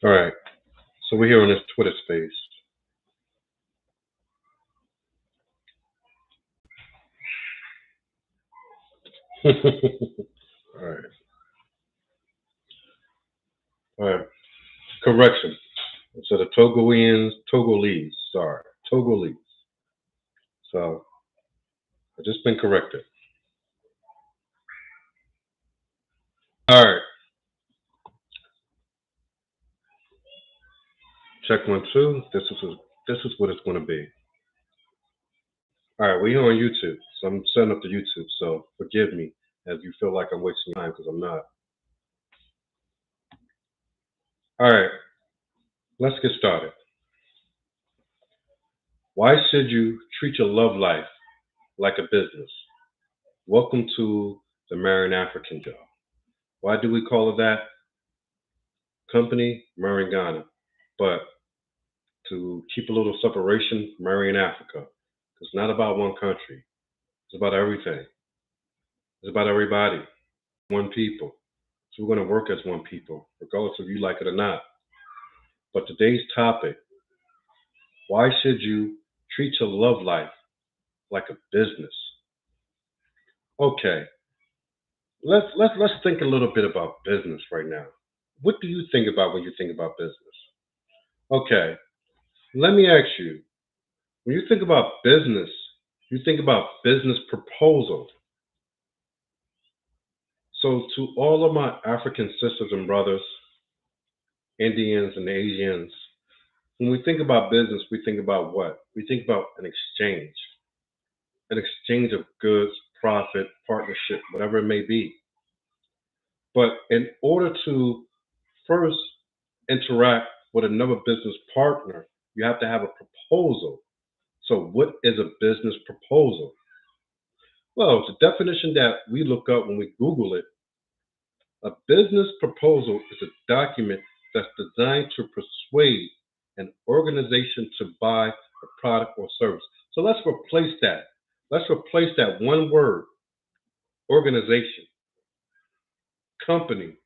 All right. So we're here on this Twitter space. All right. All right. Correction. So the Togolese. Sorry, Togolese. So I just been corrected. All right. Check 1 2. This is what it's going to be. All right. We're here on YouTube. So I'm setting up the YouTube. So forgive me as you feel like I'm wasting your time because I'm not. All right. Let's get started. Why should you treat your love life like a business? Welcome to the Marrying African Job. Why do we call it that? Company, marrying Ghana. But to keep a little separation, marrying Africa. It's not about one country. It's about everything. It's about everybody. One people. So we're going to work as one people, regardless if you like it or not. But today's topic, why should you treat your love life like a business? Okay, let's think a little bit about business right now. What do you think about when you think about business? Okay, let me ask you, when you think about business, you think about business proposal. So to all of my African sisters and brothers, Indians and Asians, when we think about business, we think about what? We think about an exchange of goods, profit, partnership, whatever it may be. But in order to first interact with another business partner, you have to have a proposal. So, what is a business proposal? Well, it's a definition that we look up when we Google it. A business proposal is a document that's designed to persuade an organization to buy a product or service. So let's replace that. Let's replace that one word, organization, company.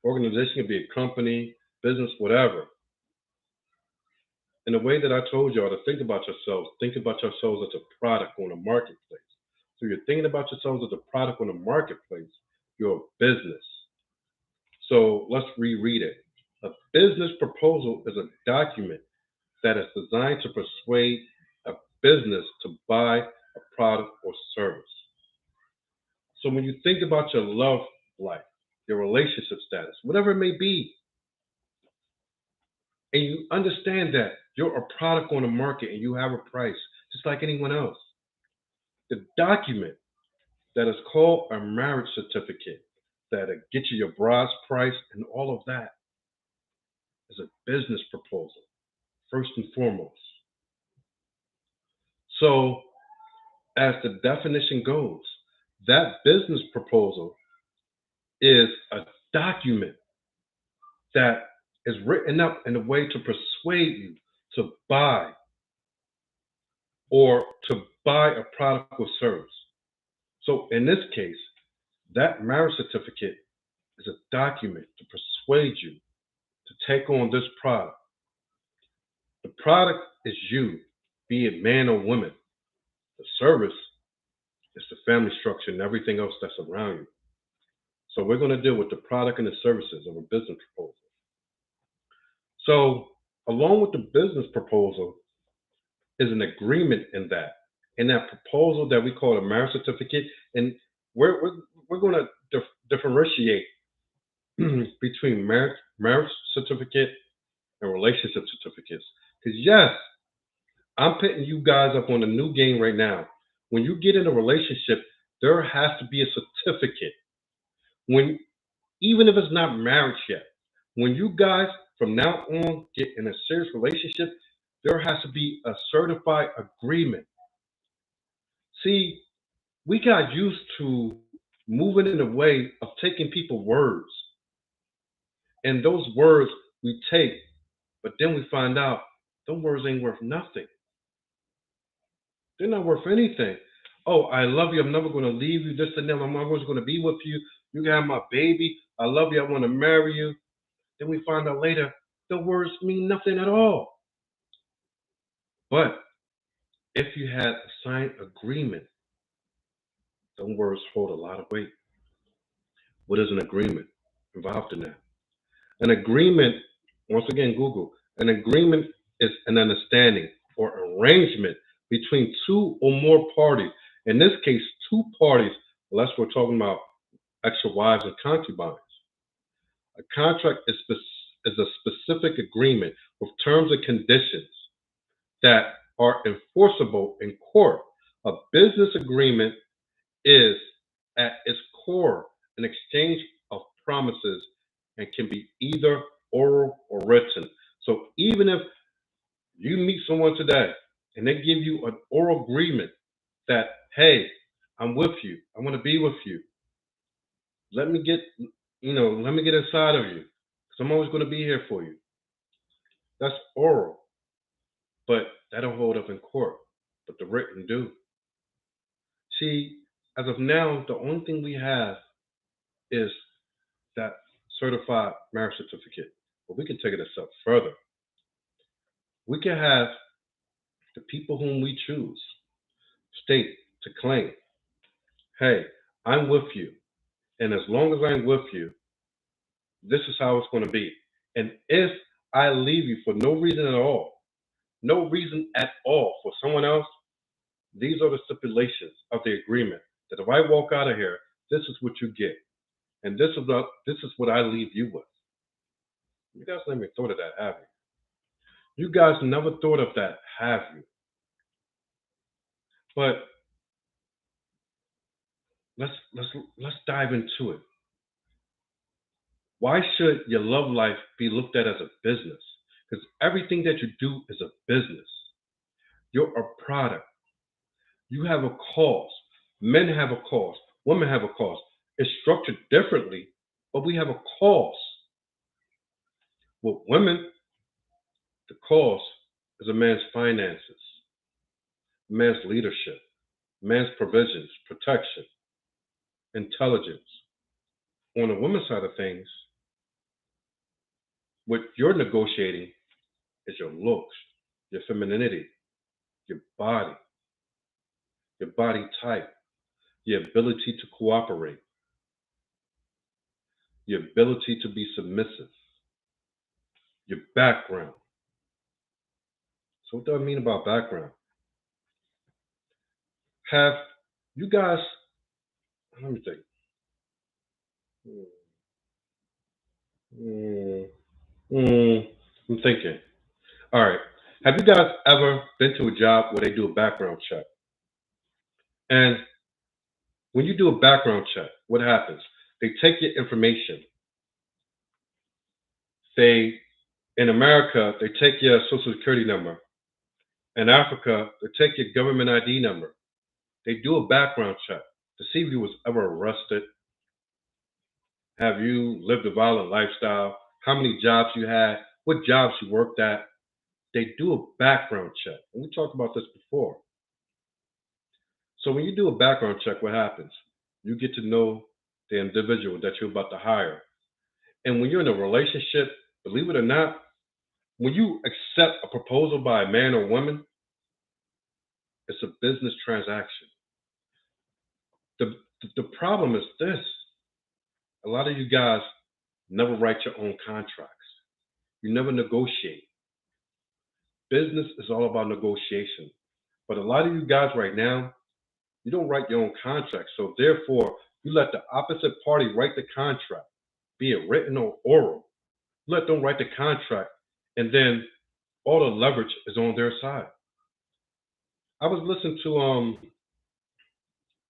Organization can be a company, business, whatever. In the way that I told y'all to think about yourselves as a product on a marketplace. So you're thinking about yourselves as a product on a marketplace, you're a business. So let's reread it. A business proposal is a document that is designed to persuade a business to buy a product or service. So when you think about your love life, your relationship status, whatever it may be, and you understand that you're a product on the market and you have a price, just like anyone else, the document that is called a marriage certificate that'll get you your bride's price and all of that is a business proposal, first and foremost. So, as the definition goes, that business proposal is a document that is written up in a way to persuade you to buy or to buy a product or service. So, in this case, that marriage certificate is a document to persuade you to take on this product. The product is you, be it man or woman. The service is the family structure and everything else that's around you. So we're going to deal with the product and the services of a business proposal. So along with the business proposal is an agreement in that. In that proposal that we call a marriage certificate, and we're going to differentiate between marriage certificate and relationship certificates. Because yes, I'm putting you guys up on a new game right now. When you get in a relationship, there has to be a certificate. When even if it's not marriage yet, when you guys from now on get in a serious relationship, there has to be a certified agreement. See, we got used to moving in a way of taking people's words, and those words we take, but then we find out those words ain't worth nothing. They're not worth anything. Oh, I love you. I'm never going to leave you. This and that. I'm always going to be with you. You got my baby. I love you. I want to marry you. Then we find out later the words mean nothing at all. But if you had a signed agreement, those words hold a lot of weight. What is an agreement involved in that? An agreement, once again, Google, an agreement is an understanding or arrangement between two or more parties. In this case, two parties, unless we're talking about extra wives and concubines. A contract is a specific agreement with terms and conditions that are enforceable in court. A business agreement is, at its core, an exchange of promises and can be either oral or written. So even if you meet someone today and they give you an oral agreement that, hey, I'm with you, I want to be with you, let me get, let me get inside of you because I'm always going to be here for you. That's oral, but that don't hold up in court, but the written do. See, as of now, the only thing we have is that certified marriage certificate. But we can take it a step further. We can have the people whom we choose state to claim, hey, I'm with you. And as long as I'm with you, this is how it's going to be. And if I leave you for no reason at all, no reason at all for someone else, these are the stipulations of the agreement that if I walk out of here, this is what you get. And this is what I leave you with. You guys never thought of that, have you? You guys never thought of that, have you? But let's dive into it. Why should your love life be looked at as a business? Because everything that you do is a business. You're a product. You have a cost. Men have a cost. Women have a cost. It's structured differently, but we have a cost. With women, the cost is a man's finances, a man's leadership, a man's provisions, protection, intelligence. On the woman's side of things, what you're negotiating is your looks, your femininity, your body type, your ability to cooperate, your ability to be submissive, your background. So what do I mean about background? Have you guys, let me think. I'm thinking. All right. Have you guys ever been to a job where they do a background check? And when you do a background check, what happens? They take your information. In America, they take your social security number. In Africa, they take your government ID number. They do a background check to see if you was ever arrested. Have you lived a violent lifestyle? How many jobs you had? What jobs you worked at? They do a background check. And we talked about this before. So when you do a background check, what happens? You get to know the individual that you're about to hire. And when you're in a relationship, believe it or not, when you accept a proposal by a man or woman, it's a business transaction. The problem is this. A lot of you guys never write your own contracts. You never negotiate. Business is all about negotiation. But a lot of you guys right now, you don't write your own contract. So therefore, you let the opposite party write the contract, be it written or oral. Let them write the contract, and then all the leverage is on their side. I was listening to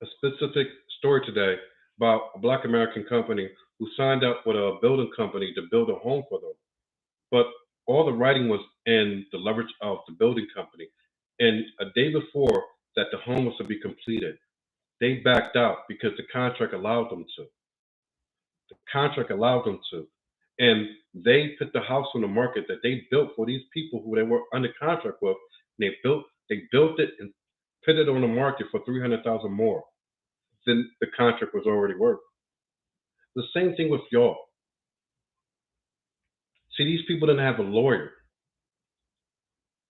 a specific story today about a Black American company who signed up with a building company to build a home for them. But all the writing was in the leverage of the building company. And a day before that the home was to be completed, they backed out because the contract allowed them to. The contract allowed them to. And they put the house on the market that they built for these people who they were under contract with. And they built it and put it on the market for $300,000 more than the contract was already worth. The same thing with y'all. See, these people didn't have a lawyer.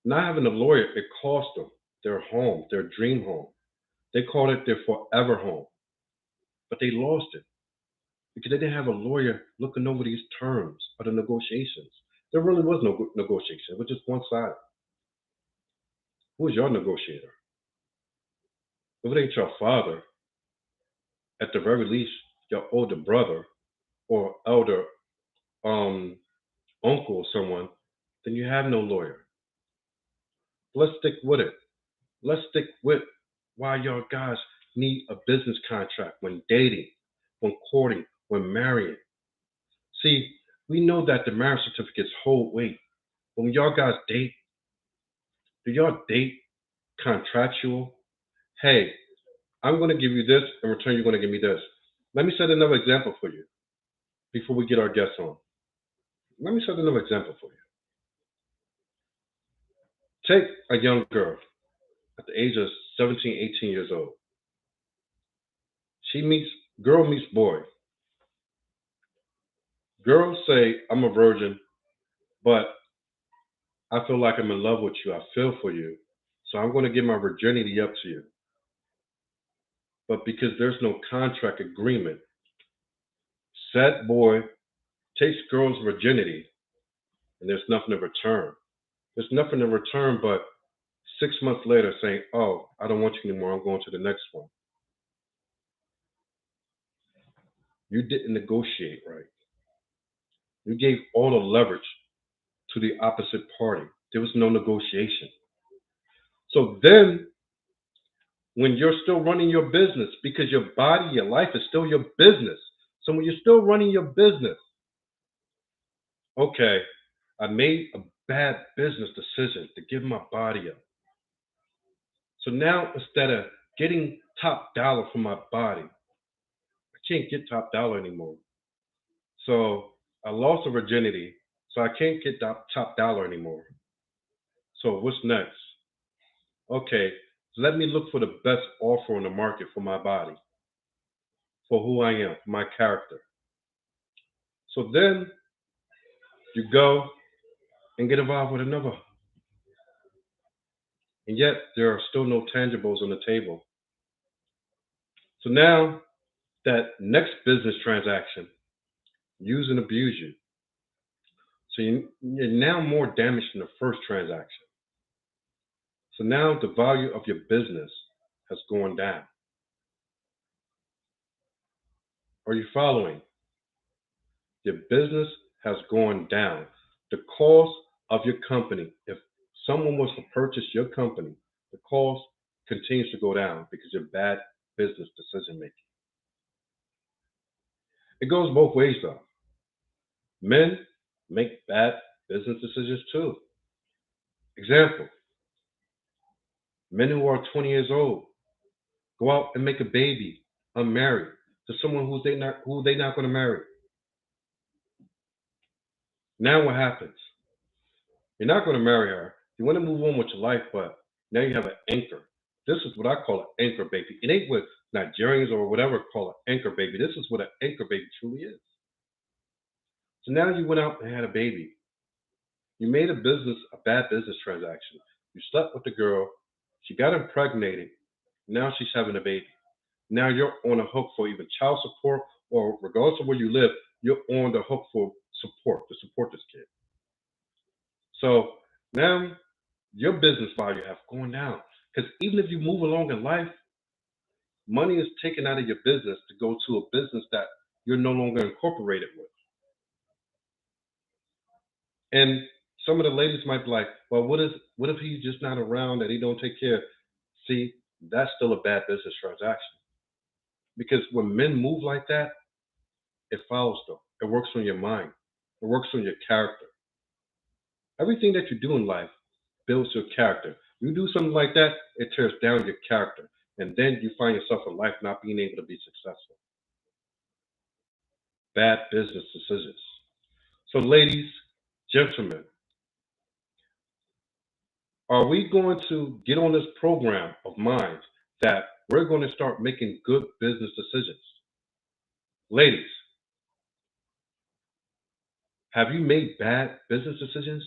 Not having a lawyer, it cost them their home, their dream home. They called it their forever home, but they lost it because they didn't have a lawyer looking over these terms or the negotiations. There really was no negotiation. It was just one side. Who was your negotiator? If it ain't your father, at the very least, your older brother or elder um, uncle or someone, then you have no lawyer. Let's stick with it. Let's stick with why y'all guys need a business contract when dating, when courting, when marrying. See, we know that the marriage certificates hold weight. But when y'all guys date, do y'all date contractual? Hey, I'm going to give you this, in return, you're going to give me this. Let me set another example for you before we get our guests on. Let me set another example for you. Take a young girl at the age of 17, 18 years old. Girl meets boy. Girls say, I'm a virgin, but I feel like I'm in love with you. I feel for you. So I'm going to give my virginity up to you. But because there's no contract agreement, said boy takes girl's virginity and there's nothing in return. There's nothing in return but 6 months later saying, oh, I don't want you anymore. I'm going to the next one. You didn't negotiate right. You gave all the leverage to the opposite party. There was no negotiation. So then, when you're still running your business, because your body, your life is still your business. So when you're still running your business, okay, I made a bad business decision to give my body up. So now instead of getting top dollar for my body, I can't get top dollar anymore. So I lost the virginity, so I can't get top dollar anymore. So what's next? Okay, so let me look for the best offer on the market for my body, for who I am, my character. So then you go and get involved with another. And yet there are still no tangibles on the table. So now that next business transaction, use and abuse you. So you're now more damaged than the first transaction. So now the value of your business has gone down. Are you following? Your business has gone down. The cost of your company, if someone was to purchase your company, the cost continues to go down because of bad business decision making. It goes both ways though. Men make bad business decisions too. Example, men who are 20 years old go out and make a baby unmarried to someone who they not going to marry. Now what happens? You're not going to marry her. You want to move on with your life, but now you have an anchor. This is what I call an anchor baby. It ain't what Nigerians or whatever call an anchor baby. This is what an anchor baby truly is. So now you went out and had a baby. You made a bad business transaction. You slept with the girl. She got impregnated. Now she's having a baby. Now you're on a hook for even child support or regardless of where you live, you're on the hook for support to support this kid. So now your business value have gone down. Because even if you move along in life, money is taken out of your business to go to a business that you're no longer incorporated with. And some of the ladies might be like, well, what if he's just not around that he don't take care? See, that's still a bad business transaction. Because when men move like that, it follows them. It works on your mind. It works on your character. Everything that you do in life builds your character. You do something like that, it tears down your character. And then you find yourself in life not being able to be successful. Bad business decisions. So, ladies, gentlemen, are we going to get on this program of mine that we're going to start making good business decisions? Ladies, Have you made bad business decisions?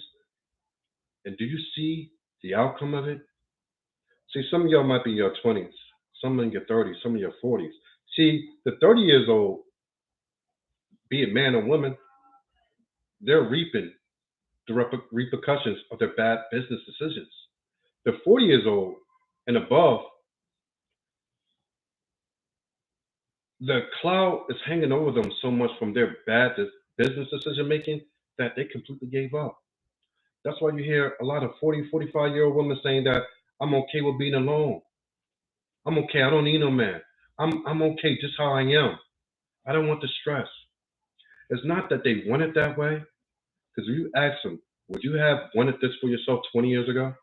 And do you see the outcome of it? See, some of y'all might be in your 20s, some in your 30s, some in your 40s. See, the 30 years old, be it man or woman, they're reaping the repercussions of their bad business decisions. The 40 years old and above, the cloud is hanging over them so much from their bad business decision making that they completely gave up. That's why you hear a lot of 40, 45-year-old women saying that I'm okay with being alone. I'm okay. I don't need no man. I'm okay just how I am. I don't want the stress. It's not that they want it that way, because if you ask them, would you have wanted this for yourself 20 years ago?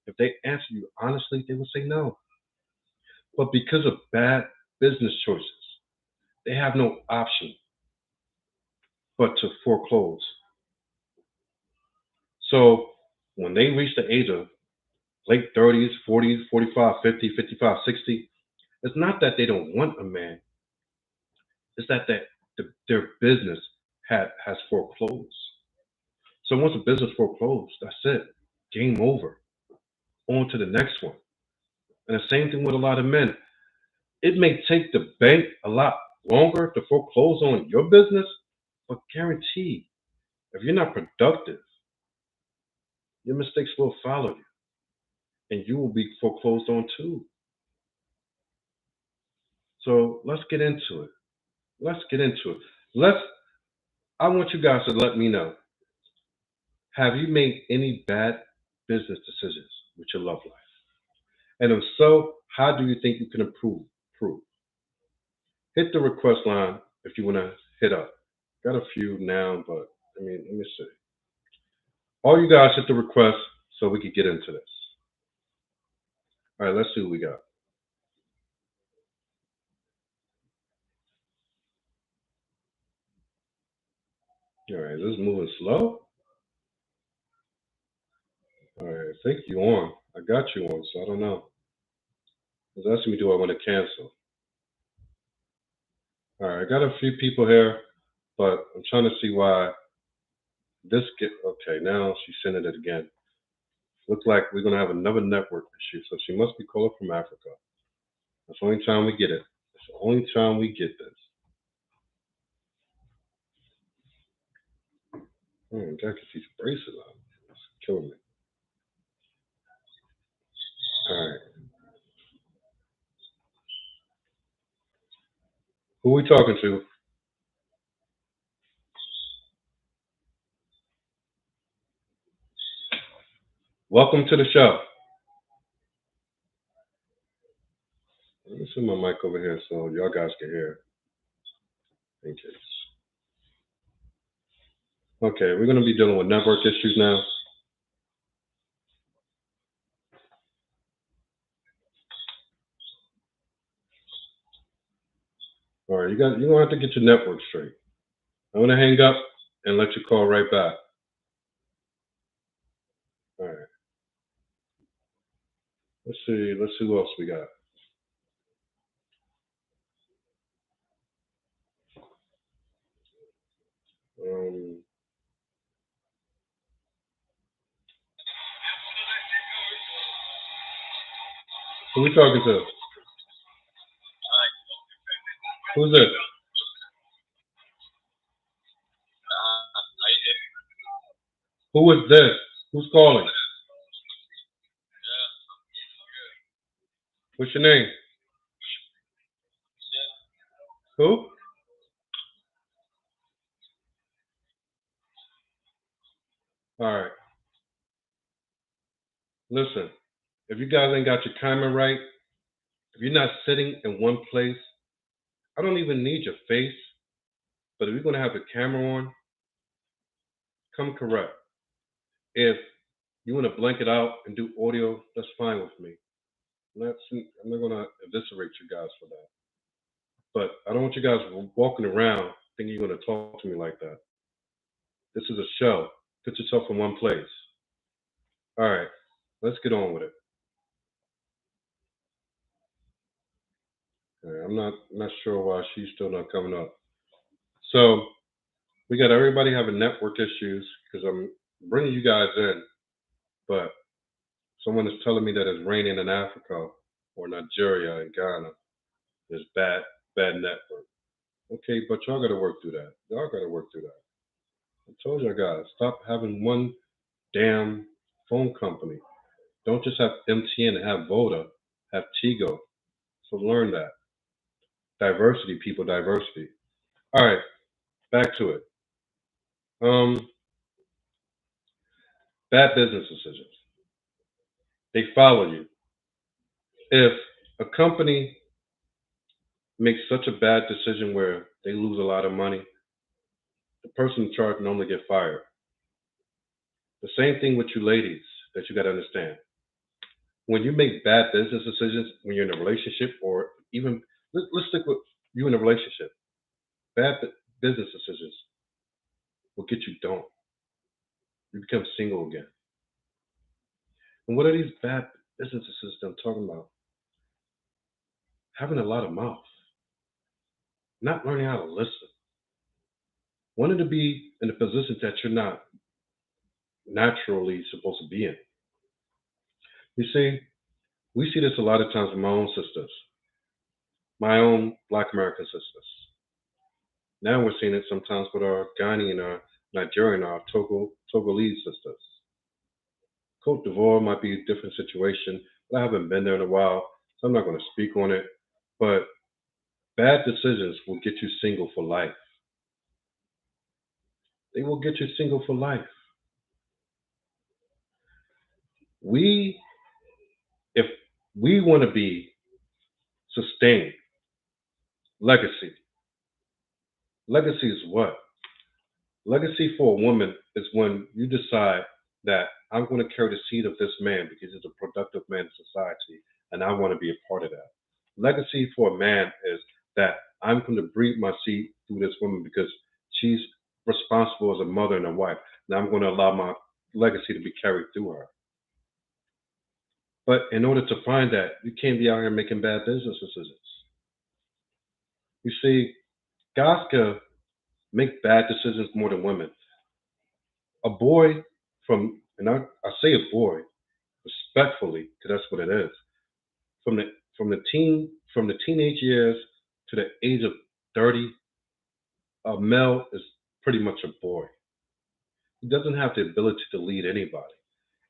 If they answer you honestly, they would say no. But because of bad business choices, they have no option but to foreclose. So when they reach the age of late 30s, 40s, 45, 50, 55, 60, it's not that they don't want a man. It's that their business has foreclosed. So once a business foreclosed, that's it. Game over. On to the next one. And the same thing with a lot of men. It may take the bank a lot longer to foreclose on your business, but guarantee if you're not productive, your mistakes will follow you and you will be foreclosed on too. So let's get into it. Let's get into it. Let's I want you guys to let me know. Have you made any bad business decisions with your love life? And if so, how do you think you can improve? Hit the request line if you want to hit up. Got a few now, but let me see. All you guys hit the request so we could get into this. All right, let's see what we got. All right, this is moving slow. All right, I think you on. I got you on, so I don't know. It's asking me, do I want to cancel? All right, I got a few people here, but I'm trying to see why this get. Okay, now she's sending it again. Looks like we're gonna have another network issue, so she must be calling from Africa. That's the only time we get it. It's the only time we get this. Gotta get these braces on. It's killing me. All right, who we talking to? Welcome to the show. Let me set my mic over here so y'all guys can hear in case. Okay, we're gonna be dealing with network issues now. All right, you're gonna have to get your network straight. I'm gonna hang up and let you call right back. All right. Let's see. Let's see who else we got. Um, who we talking to? Who's this? Who is this? Who's calling? What's your name? Who? All right. Listen, if you guys ain't got your camera right, if you're not sitting in one place, I don't even need your face. But if you're gonna have the camera on, come correct. If you want to blank it out and do audio, that's fine with me. I'm not gonna eviscerate you guys for that. But I don't want you guys walking around thinking you're gonna talk to me like that. This is a show. Put yourself in one place. All right, let's get on with it. All right, I'm not sure why she's still not coming up. So We got everybody having network issues because I'm bringing you guys in, but someone is telling me that it's raining in Africa or Nigeria and Ghana. There's bad network. Okay, but y'all got to work through that. Y'all got to work through that. I told you guys, stop having one damn phone company. Don't just have MTN, have Voda, have Tigo. So learn that. Diversity, people, diversity. All right, back to it. Um, Bad business decisions. They follow you. If a company makes such a bad decision where they lose a lot of money, the person in charge normally get fired. The same thing with you ladies that you got to understand. When you make bad business decisions, when you're in a relationship, or even let's stick with you in a relationship, bad business decisions will get you dumped. You become single again. And what are these bad business decisions I'm talking about? Having a lot of mouth, not learning how to listen, wanting to be in a position that you're not naturally supposed to be in. You see, we see this a lot of times with my own sisters, my own Black American sisters. Now we're seeing it sometimes with our Ghanaian, our Nigerian, our Togolese sisters. Cote d'Ivoire might be a different situation, but I haven't been there in a while, so I'm not going to speak on it. But bad decisions will get you single for life. They will get you single for life. We, if we want to be sustained, legacy. Legacy is what? Legacy for a woman is when you decide that I'm going to carry the seed of this man because he's a productive man in society and I want to be a part of that. Legacy for a man is that I'm going to breed my seed through this woman because she's responsible as a mother and a wife. And I'm going to allow my legacy to be carried through her. But in order to find that, you can't be out here making bad business decisions. You see, guys can make bad decisions more than women. A boy and I say a boy respectfully, because that's what it is. From the teenage years to the age of 30, a male is pretty much a boy. He doesn't have the ability to lead anybody.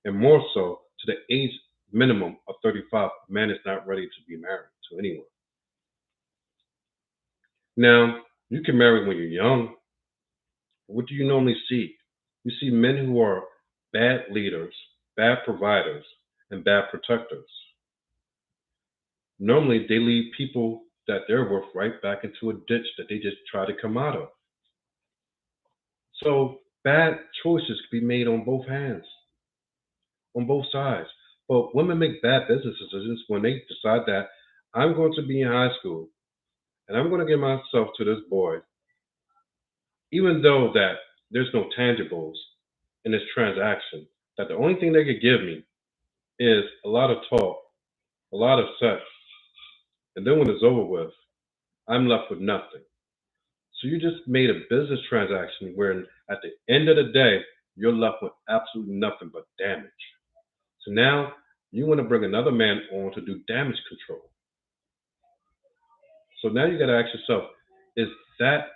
And more so, to the age minimum of 35, a man is not ready to be married to anyone. Now, you can marry when you're young. What do you normally see? You see men who are bad leaders, bad providers, and bad protectors. Normally, they lead people that they're worth right back into a ditch that they just try to come out of. So bad choices can be made on both hands, on both sides. But women make bad business decisions when they decide that I'm going to be in high school and I'm going to give myself to this boy, even though that there's no tangibles in this transaction. That the only thing they could give me is a lot of talk, a lot of sex, and then when it's over with, I'm left with nothing. So you just made a business transaction where at the end of the day, you're left with absolutely nothing but damage. So now you want to bring another man on to do damage control. So now you got to ask yourself, is that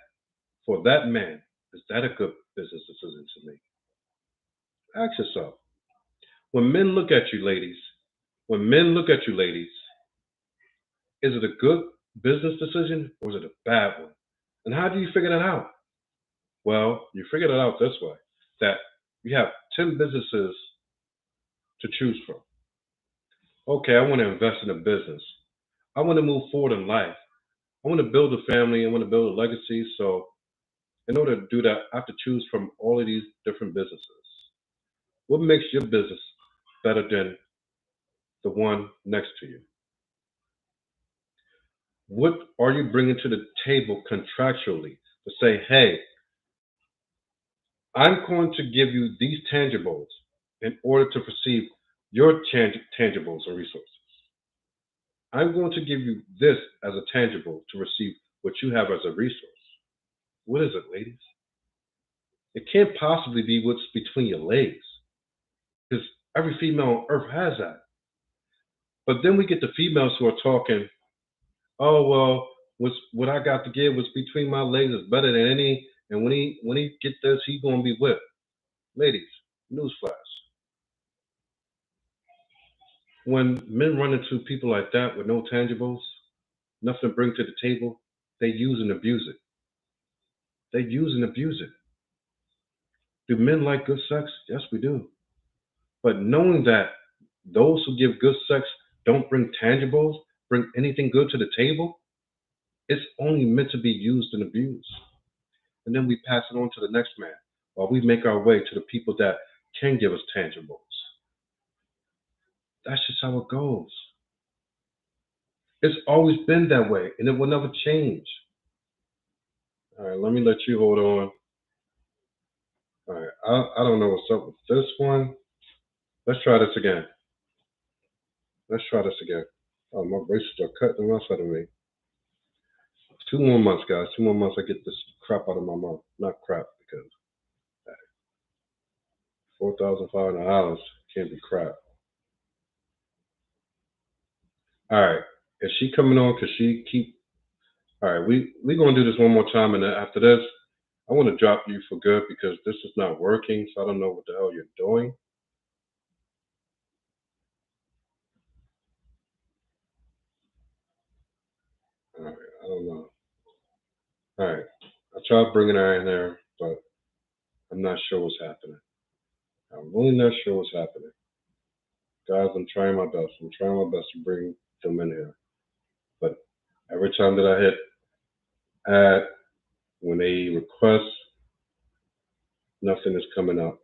for that man, is that a good business decision to make? Ask yourself. When men look at you, ladies, when men look at you, ladies, is it a good business decision or is it a bad one? And how do you figure that out? Well, you figure it out this way that you have 10 businesses to choose from. Okay, I want to invest in a business. I want to move forward in life. I want to build a family. I want to build a legacy. So, in order to do that, I have to choose from all of these different businesses. What makes your business better than the one next to you? What are you bringing to the table contractually to say, hey, I'm going to give you these tangibles in order to receive your tangibles and resources? I'm going to give you this as a tangible to receive what you have as a resource. What is it, ladies? can't possibly be what's between your legs because every female on earth has that. But then we get the females who are talking, oh well, what I got to give was between my legs is better than any, and when he get this, he gonna be whipped. Ladies, newsflash: when men run into people like that with no tangibles, nothing to bring to the table, they use and abuse it. They use and abuse it. Do men like good sex? Yes, we do. But knowing that those who give good sex don't bring tangibles, bring anything good to the table, it's only meant to be used and abused. And then we pass it on to the next man while we make our way to the people that can give us tangibles. That's just how it goes. It's always been that way and it will never change. All right, let me let you hold on. All right, I don't know what's up with this one. Let's try this again. Let's try this again. Oh, my braces are cutting the mess out of me. 2 more months, guys. 2 more months, I get this crap out of my mouth. Not crap, because $4,500 can't be crap. All right, is she coming on? Cause she keep. All right, we gonna do this one more time, and then after this, I want to drop you for good because this is not working. So I don't know what the hell you're doing. All right, I don't know. All right, I tried bringing her in there, but I'm not sure what's happening. I'm really not sure what's happening. Guys, I'm trying my best. I'm trying my best to bring them in here. But every time that I hit add, when they request, nothing is coming up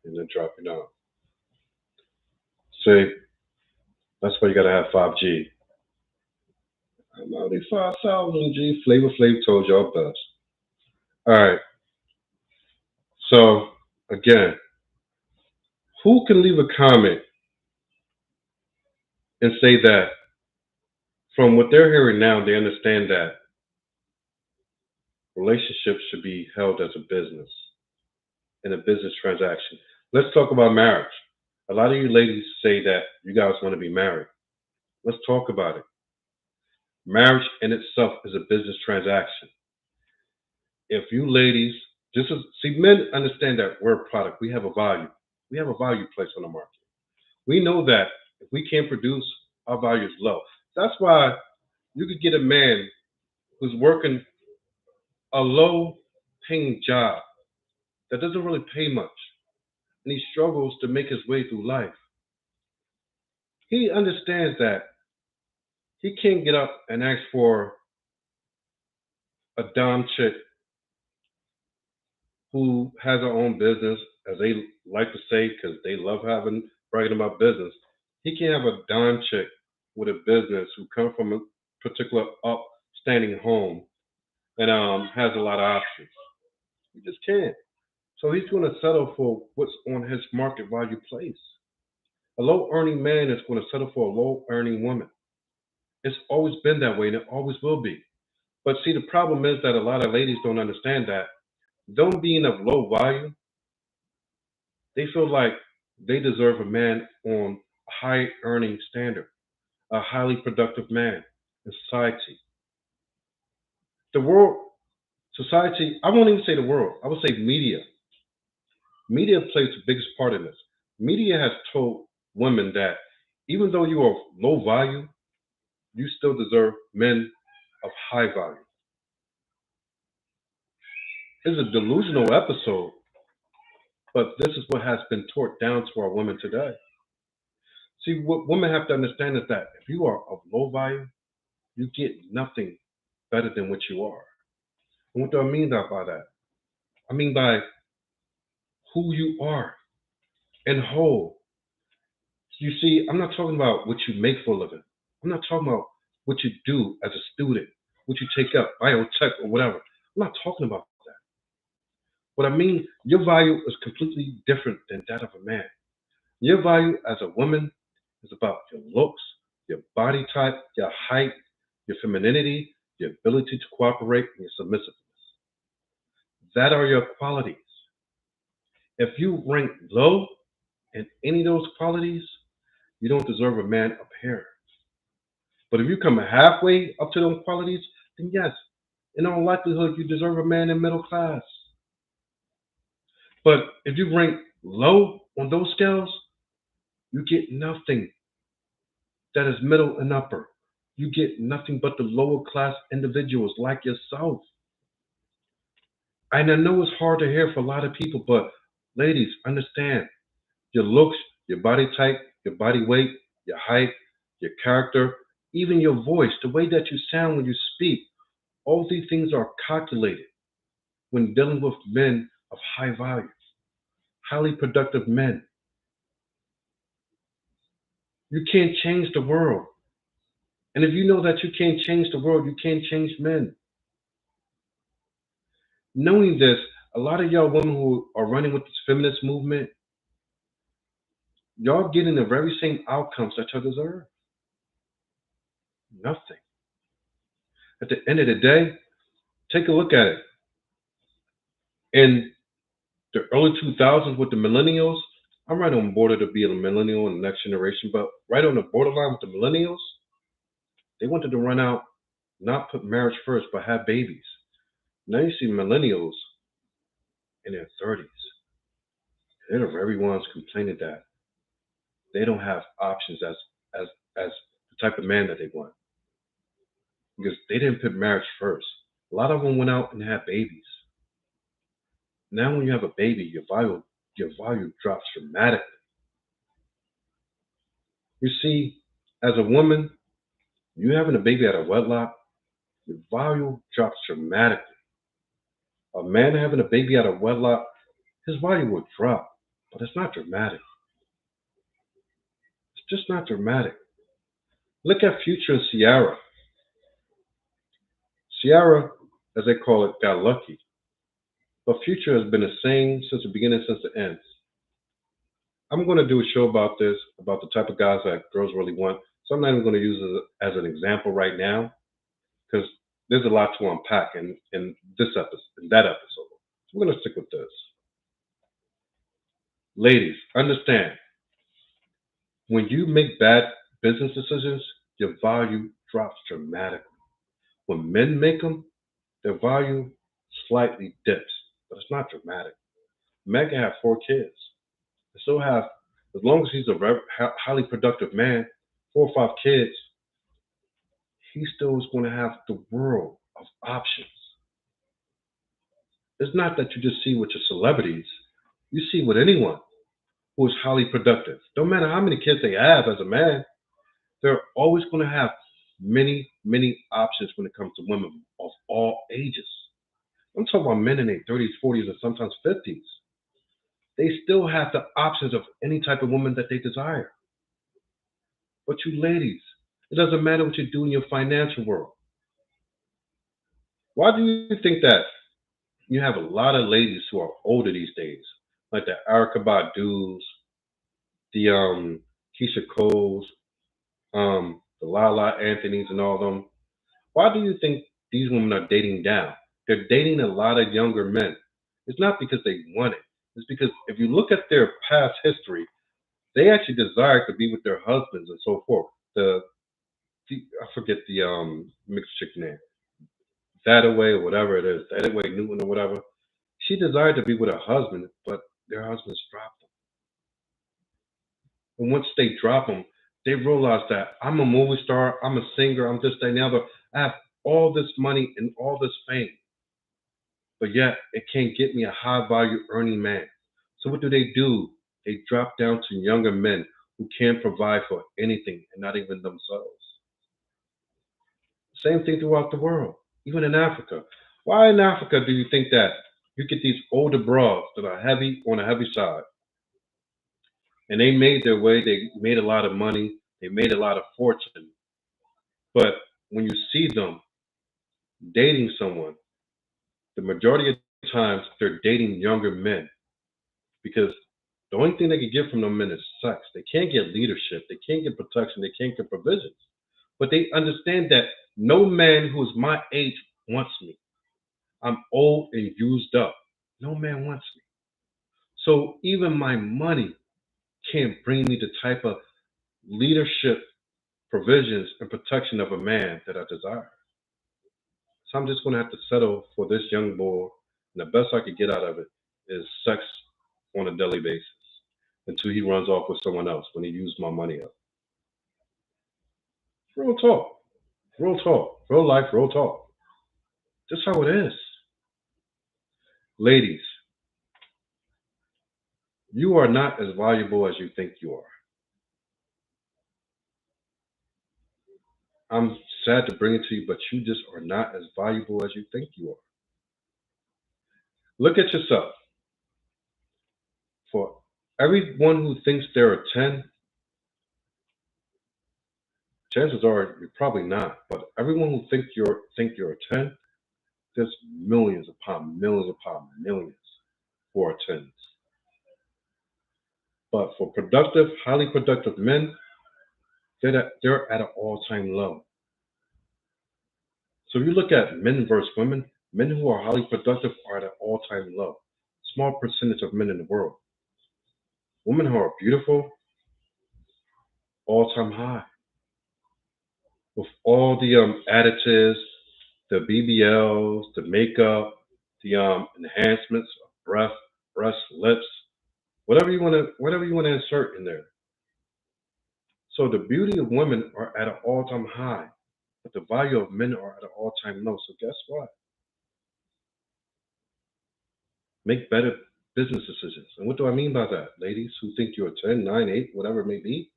and they're dropping out. See, that's why you gotta have 5G. I'm already 5,000 G. Flavor Flav told y'all best. All right. So again, who can leave a comment and say that from what they're hearing now, they understand that relationships should be held as a business in a business transaction. Let's talk about marriage. A lot of you ladies say that you guys want to be married. Let's talk about it. Marriage in itself is a business transaction. If you ladies, just as, see, men understand that we're a product. We have a value. We have a value placed on the market. We know that if we can't produce, our value is low. That's why you could get a man who's working a low paying job that doesn't really pay much and he struggles to make his way through life. He understands that he can't get up and ask for a dime chick who has her own business, as they like to say, because they love having bragging about business. He can't have a dime chick with a business who come from a particular upstanding home and has a lot of options. He just can't. So he's going to settle for what's on his market value place. A low earning man is going to settle for a low earning woman. It's always been that way and it always will be. But see, the problem is that a lot of ladies don't understand that them being of low value, they feel like they deserve a man on a high earning standard, a highly productive man in society. The world, society, I won't even say the world, I would say media. Media plays the biggest part in this. Media has told women that even though you are low value, you still deserve men of high value. It's a delusional episode, but this is what has been taught down to our women today. See, what women have to understand is that if you are of low value, you get nothing better than what you are. And what do I mean by that? I mean by who you are and whole. You see, I'm not talking about what you make for a living. I'm not talking about what you do as a student, what you take up, biotech or whatever. I'm not talking about that. What I mean, your value is completely different than that of a man. Your value as a woman is about your looks, your body type, your height, your femininity, your ability to cooperate, and your submissiveness. That are your qualities. If you rank low in any of those qualities, you don't deserve a man up here. But if you come halfway up to those qualities, then yes, in all likelihood, you deserve a man in middle class. But if you rank low on those scales, you get nothing that is middle and upper. You get nothing but the lower class individuals like yourself. And I know it's hard to hear for a lot of people, but ladies, understand your looks, your body type, your body weight, your height, your character, even your voice, the way that you sound when you speak, all these things are calculated when dealing with men of high value, highly productive men. You can't change the world. And if you know that you can't change the world, you can't change men. Knowing this, a lot of y'all women who are running with this feminist movement, y'all getting the very same outcomes that you deserve. Nothing. At the end of the day, take a look at it. In the early 2000s with the millennials, I'm right on board to be a millennial in the next generation, but right on the borderline with the millennials, they wanted to run out, not put marriage first, but have babies. Now you see millennials in their 30s. They're the very ones complaining that they don't have options as as the type of man that they want because they didn't put marriage first. A lot of them went out and had babies. Now, when you have a baby, your value drops dramatically. You see, as a woman, you having a baby out of wedlock, your value drops dramatically. A man having a baby out of wedlock, his value will drop, but it's not dramatic. It's just not dramatic. Look at Future and Sierra. Sierra, as they call it, got lucky, but Future has been the same since the beginning, since the end. I'm going to do a show about this, about the type of guys that girls really want. So I'm not even going to use it as an example right now because there's a lot to unpack in this episode, in that episode. So we're going to stick with this. Ladies, understand when you make bad business decisions, your value drops dramatically. When men make them, their value slightly dips, but it's not dramatic. Men can have 4 kids. They still have, as long as he's a highly productive man, 4 or 5 kids, he still is going to have the world of options. It's not that you just see with your celebrities, you see with anyone who is highly productive. Don't matter how many kids they have as a man, they're always going to have many, many options when it comes to women of all ages. I'm talking about men in their 30s, 40s, and sometimes 50s. They still have the options of any type of woman that they desire. But you ladies, it doesn't matter what you do in your financial world. Why do you think that you have a lot of ladies who are older these days, like the Erica Badu's, the Keisha Cole's, the Lala Anthony's, and all of them? Why do you think these women are dating down? They're dating a lot of younger men. It's not because they want it. It's because if you look at their past history, they actually desire to be with their husbands and so forth. I forget the mixed chick name, that away or whatever it is, that away Newton or whatever. She desired to be with her husband, but their husbands dropped them. And once they drop them, they realize that I'm a movie star, I'm a singer, I'm this, that, and the other. I have all this money and all this fame, but yet it can't get me a high value earning man. So what do? They drop down to younger men who can't provide for anything and not even themselves. Same thing throughout the world, even in Africa. Why in Africa do you think that you get these older broads that are heavy on the heavy side, and they made their way, they made a lot of money, they made a lot of fortune, but when you see them dating someone, the majority of the times they're dating younger men because the only thing they can get from them men is sex. They can't get leadership, they can't get protection, they can't get provisions. But they understand that no man who is my age wants me. I'm old and used up. No man wants me. So even my money can't bring me the type of leadership provisions and protection of a man that I desire. So I'm just going to have to settle for this young boy, and the best I could get out of it is sex on a daily basis until he runs off with someone else when he used my money up. Real talk, real talk, real life, real talk. Just how it is. Ladies, you are not as valuable as you think you are. I'm sad to bring it to you, but you just are not as valuable as you think you are. Look at yourself. For everyone who thinks they're a 10, chances are you're probably not. But everyone who think you're a 10, there's millions upon millions who are 10s. But for productive, highly productive men, they're at an all-time low. So if you look at men versus women, men who are highly productive are at an all-time low. Small percentage of men in the world. Women who are beautiful, all-time high. With all the additives, the BBLs, the makeup, the enhancements, breast, lips, whatever you want to insert in there. So the beauty of women are at an all-time high, but the value of men are at an all-time low. So guess what? Make better business decisions. And what do I mean by that, ladies who think you're 10, 9, 8, whatever it may be?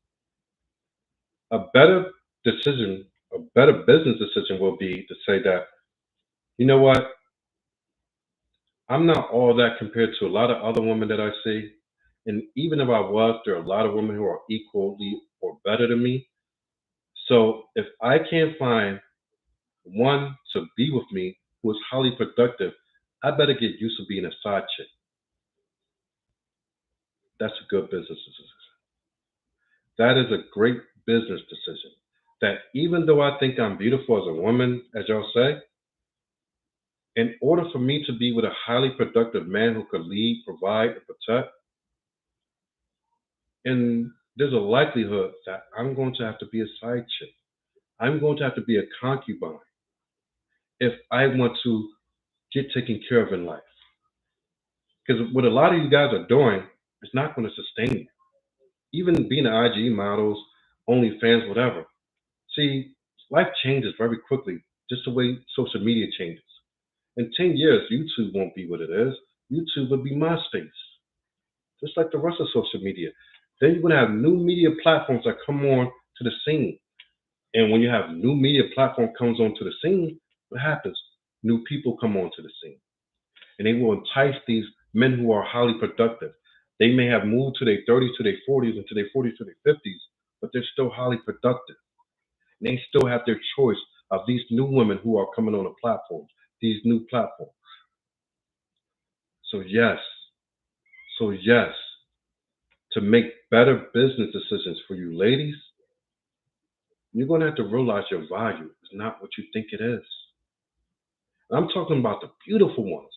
A better decision, a better business decision will be to say that, you know what, I'm not all that compared to a lot of other women that I see. And even if I was, there are a lot of women who are equally or better than me. So if I can't find one to be with me who is highly productive, I better get used to being a side chick. That's a good business decision. That is a great business decision. That even though I think I'm beautiful as a woman, as y'all say, in order for me to be with a highly productive man who could lead, provide, and protect, and there's a likelihood that I'm going to have to be a side chick. I'm going to have to be a concubine if I want to get taken care of in life. Because what a lot of you guys are doing is not going to sustain you. Even being an IG models, OnlyFans, whatever. See, life changes very quickly, just the way social media changes. In 10 years, YouTube won't be what it is. YouTube will be MySpace, just like the rest of social media. Then you're going to have new media platforms that come on to the scene. And when you have new media platform comes onto the scene, what happens? New people come onto the scene. And they will entice these men who are highly productive. They may have moved to their 30s, to their 40s, and to their 40s, to their 50s, but they're still highly productive. And they still have their choice of these new women who are coming on the platforms, these new platforms. So yes, so yes, to make better business decisions for you ladies, you're going to have to realize your value is not what you think it is. I'm talking about the beautiful ones.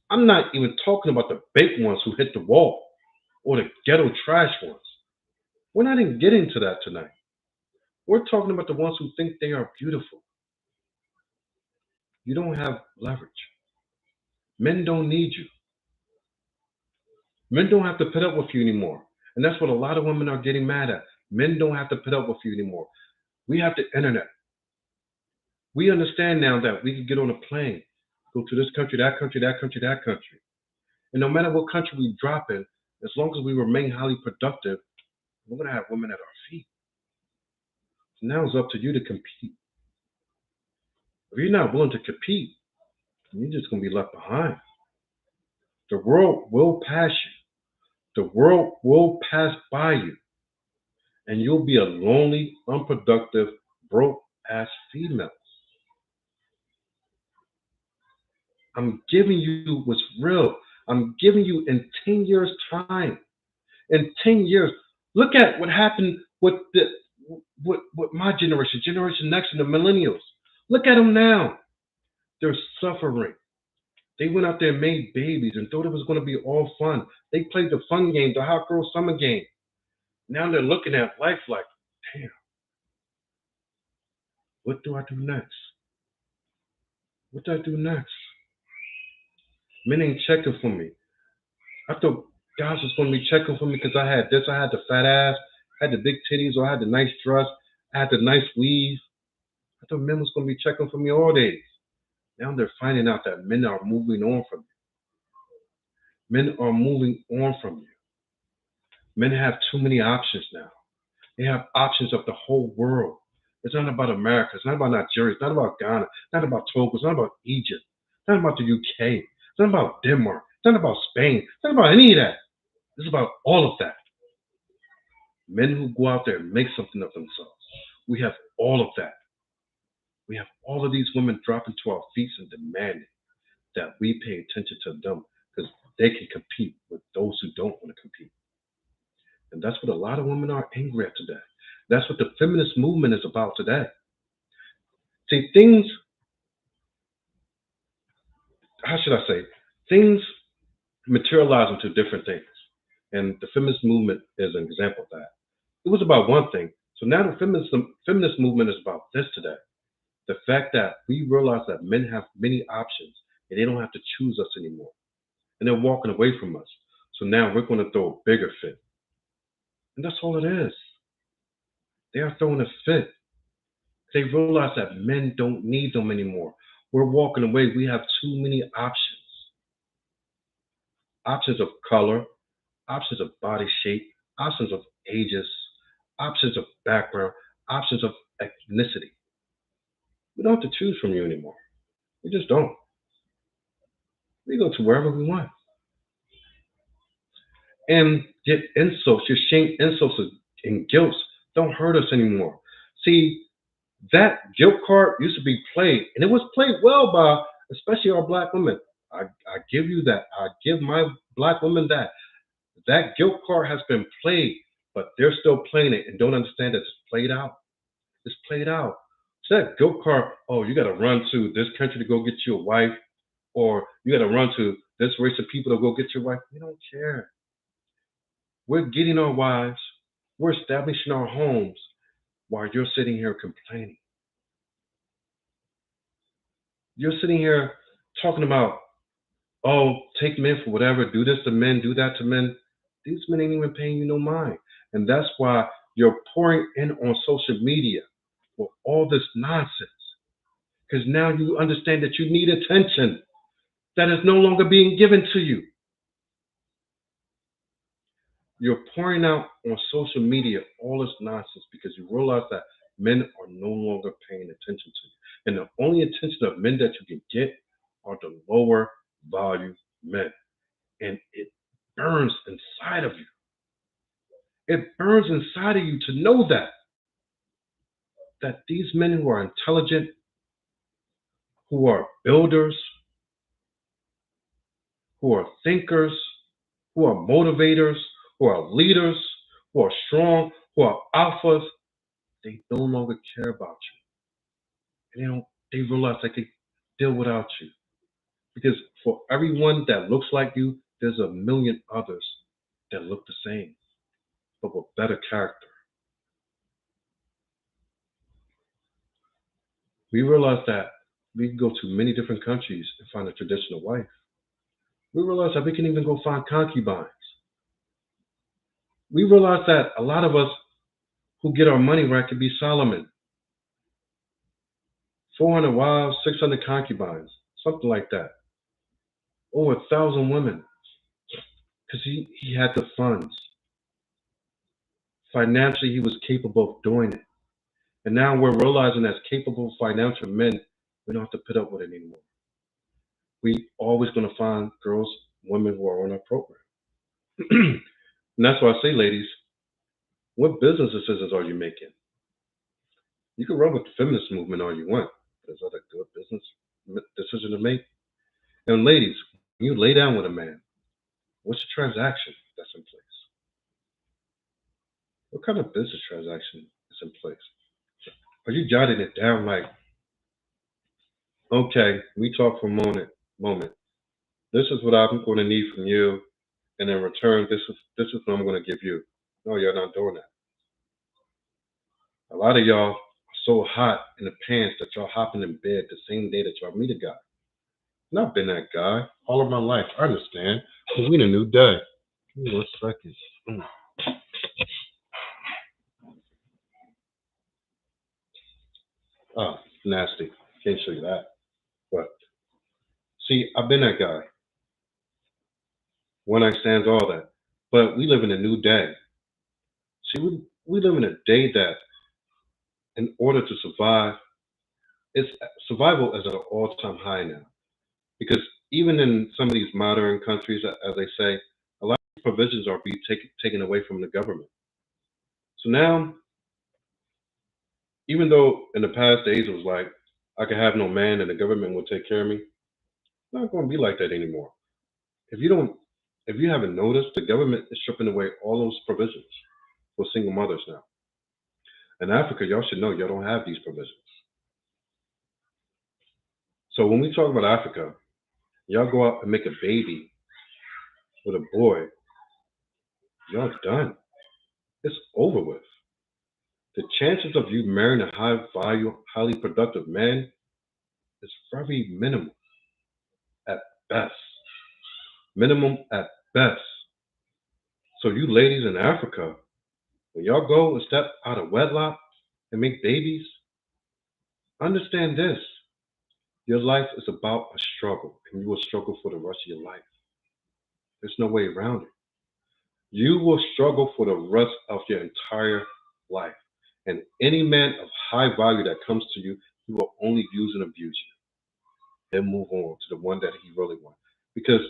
I'm not even talking about the big ones who hit the wall or the ghetto trash ones. We're not even getting to that tonight. We're talking about the ones who think they are beautiful. You don't have leverage. Men don't need you. Men don't have to put up with you anymore. And that's what a lot of women are getting mad at. Men don't have to put up with you anymore. We have the internet. We understand now that we can get on a plane, go to this country, that country, that country, that country. And no matter what country we drop in, as long as we remain highly productive, we're going to have women at our feet. So now it's up to you to compete. If you're not willing to compete, you're just going to be left behind. The world will pass you. The world will pass by you. And you'll be a lonely, unproductive, broke ass female. I'm giving you what's real. I'm giving you in 10 years' time. In 10 years, look at what happened with my generation, Generation Next and the millennials. Look at them now. They're suffering. They went out there and made babies and thought it was going to be all fun. They played the fun game, the hot girl summer game. Now they're looking at life like, damn, what do I do next? What do I do next? Men ain't checking for me. I thought guys was going to be checking for me because I had this, I had the fat ass, I had the big titties, or I had the nice dress, I had the nice weave. I thought men was going to be checking for me all days. Now they're finding out that men are moving on from you. Men are moving on from you. Men have too many options now. They have options of the whole world. It's not about America. It's not about Nigeria. It's not about Ghana. It's not about Togo. It's not about Egypt. It's not about the UK. It's not about Denmark. It's not about Spain. It's not about any of that. It's about all of that. Men who go out there and make something of themselves. We have all of that. We have all of these women dropping to our feet and demanding that we pay attention to them because they can compete with those who don't want to compete. And that's what a lot of women are angry at today. That's what the feminist movement is about today. See, things, how should I say, things materialize into different things. And the feminist movement is an example of that. It was about one thing. So now the feminist movement is about this today. The fact that we realize that men have many options and they don't have to choose us anymore. And they're walking away from us. So now we're going to throw a bigger fit. And that's all it is. They are throwing a fit. They realize that men don't need them anymore. We're walking away. We have too many options. Options of color, options of body shape, options of ages, options of background, options of ethnicity. We don't have to choose from you anymore. We just don't. We go to wherever we want. And get insults, your shame, insults, and guilt don't hurt us anymore. See, that guilt card used to be played, and it was played well by especially our black women. I give you that. I give my black women that. That guilt card has been played, but they're still playing it and don't understand that it's played out. It's played out. So that guilt card, oh, you got to run to this country to go get you a wife, or you got to run to this race of people to go get your wife. We don't care. We're getting our wives. We're establishing our homes while you're sitting here complaining. You're sitting here talking about, oh, take men for whatever, do this to men, do that to men. These men ain't even paying you no mind. And that's why you're pouring in on social media with all this nonsense. Because now you understand that you need attention that is no longer being given to you. You're pouring out on social media all this nonsense because you realize that men are no longer paying attention to you. And the only attention of men that you can get are the lower value men. And it burns inside of you. It burns inside of you to know that these men who are intelligent, who are builders, who are thinkers, who are motivators, who are leaders, who are strong, who are alphas, they no longer care about you. And they realize they can deal without you. Because for everyone that looks like you, there's a million others that look the same, but with better character. We realize that we can go to many different countries and find a traditional wife. We realize that we can even go find concubines. We realize that a lot of us who get our money right could be Solomon. 400 wives, 600 concubines, something like that. Over 1,000 women. Because he had the funds. Financially, he was capable of doing it. And now we're realizing as capable financial men, we don't have to put up with it anymore. We always going to find girls, women who are on our program. And that's why I say, ladies, what business decisions are you making? You can run with the feminist movement all you want, but is that a good business decision to make? And ladies, when you lay down with a man, what's the transaction that's in place? What kind of business transaction is in place? Are you jotting it down like, okay, we talk for a moment. This is what I'm going to need from you, and in return, this is what I'm going to give you. No, you're not doing that. A lot of y'all are so hot in the pants that y'all hopping in bed the same day that y'all meet a guy. And I've been that guy all of my life. I understand. But we in a new day. Give me 1 second. Oh, nasty. Can't show you that. But see, I've been that guy. One night stands, all that. But we live in a new day. See, we live in a day that, in order to survive, it's survival is at an all-time high now. Because even in some of these modern countries, as they say, a lot of provisions are being taken away from the government. So now, even though in the past days it was like I could have no man and the government will take care of me, it's not going to be like that anymore. If you don't, if you haven't noticed, the government is stripping away all those provisions for single mothers now. In Africa, y'all should know y'all don't have these provisions. So when we talk about Africa, y'all go out and make a baby with a boy, y'all done. It's over with. The chances of you marrying a high value, highly productive man is very minimal at best. Minimum at best. So you ladies in Africa, when y'all go and step out of wedlock and make babies, understand this. Your life is about a struggle, and you will struggle for the rest of your life. There's no way around it. You will struggle for the rest of your entire life. And any man of high value that comes to you, he will only use and abuse you. Then move on to the one that he really wants. Because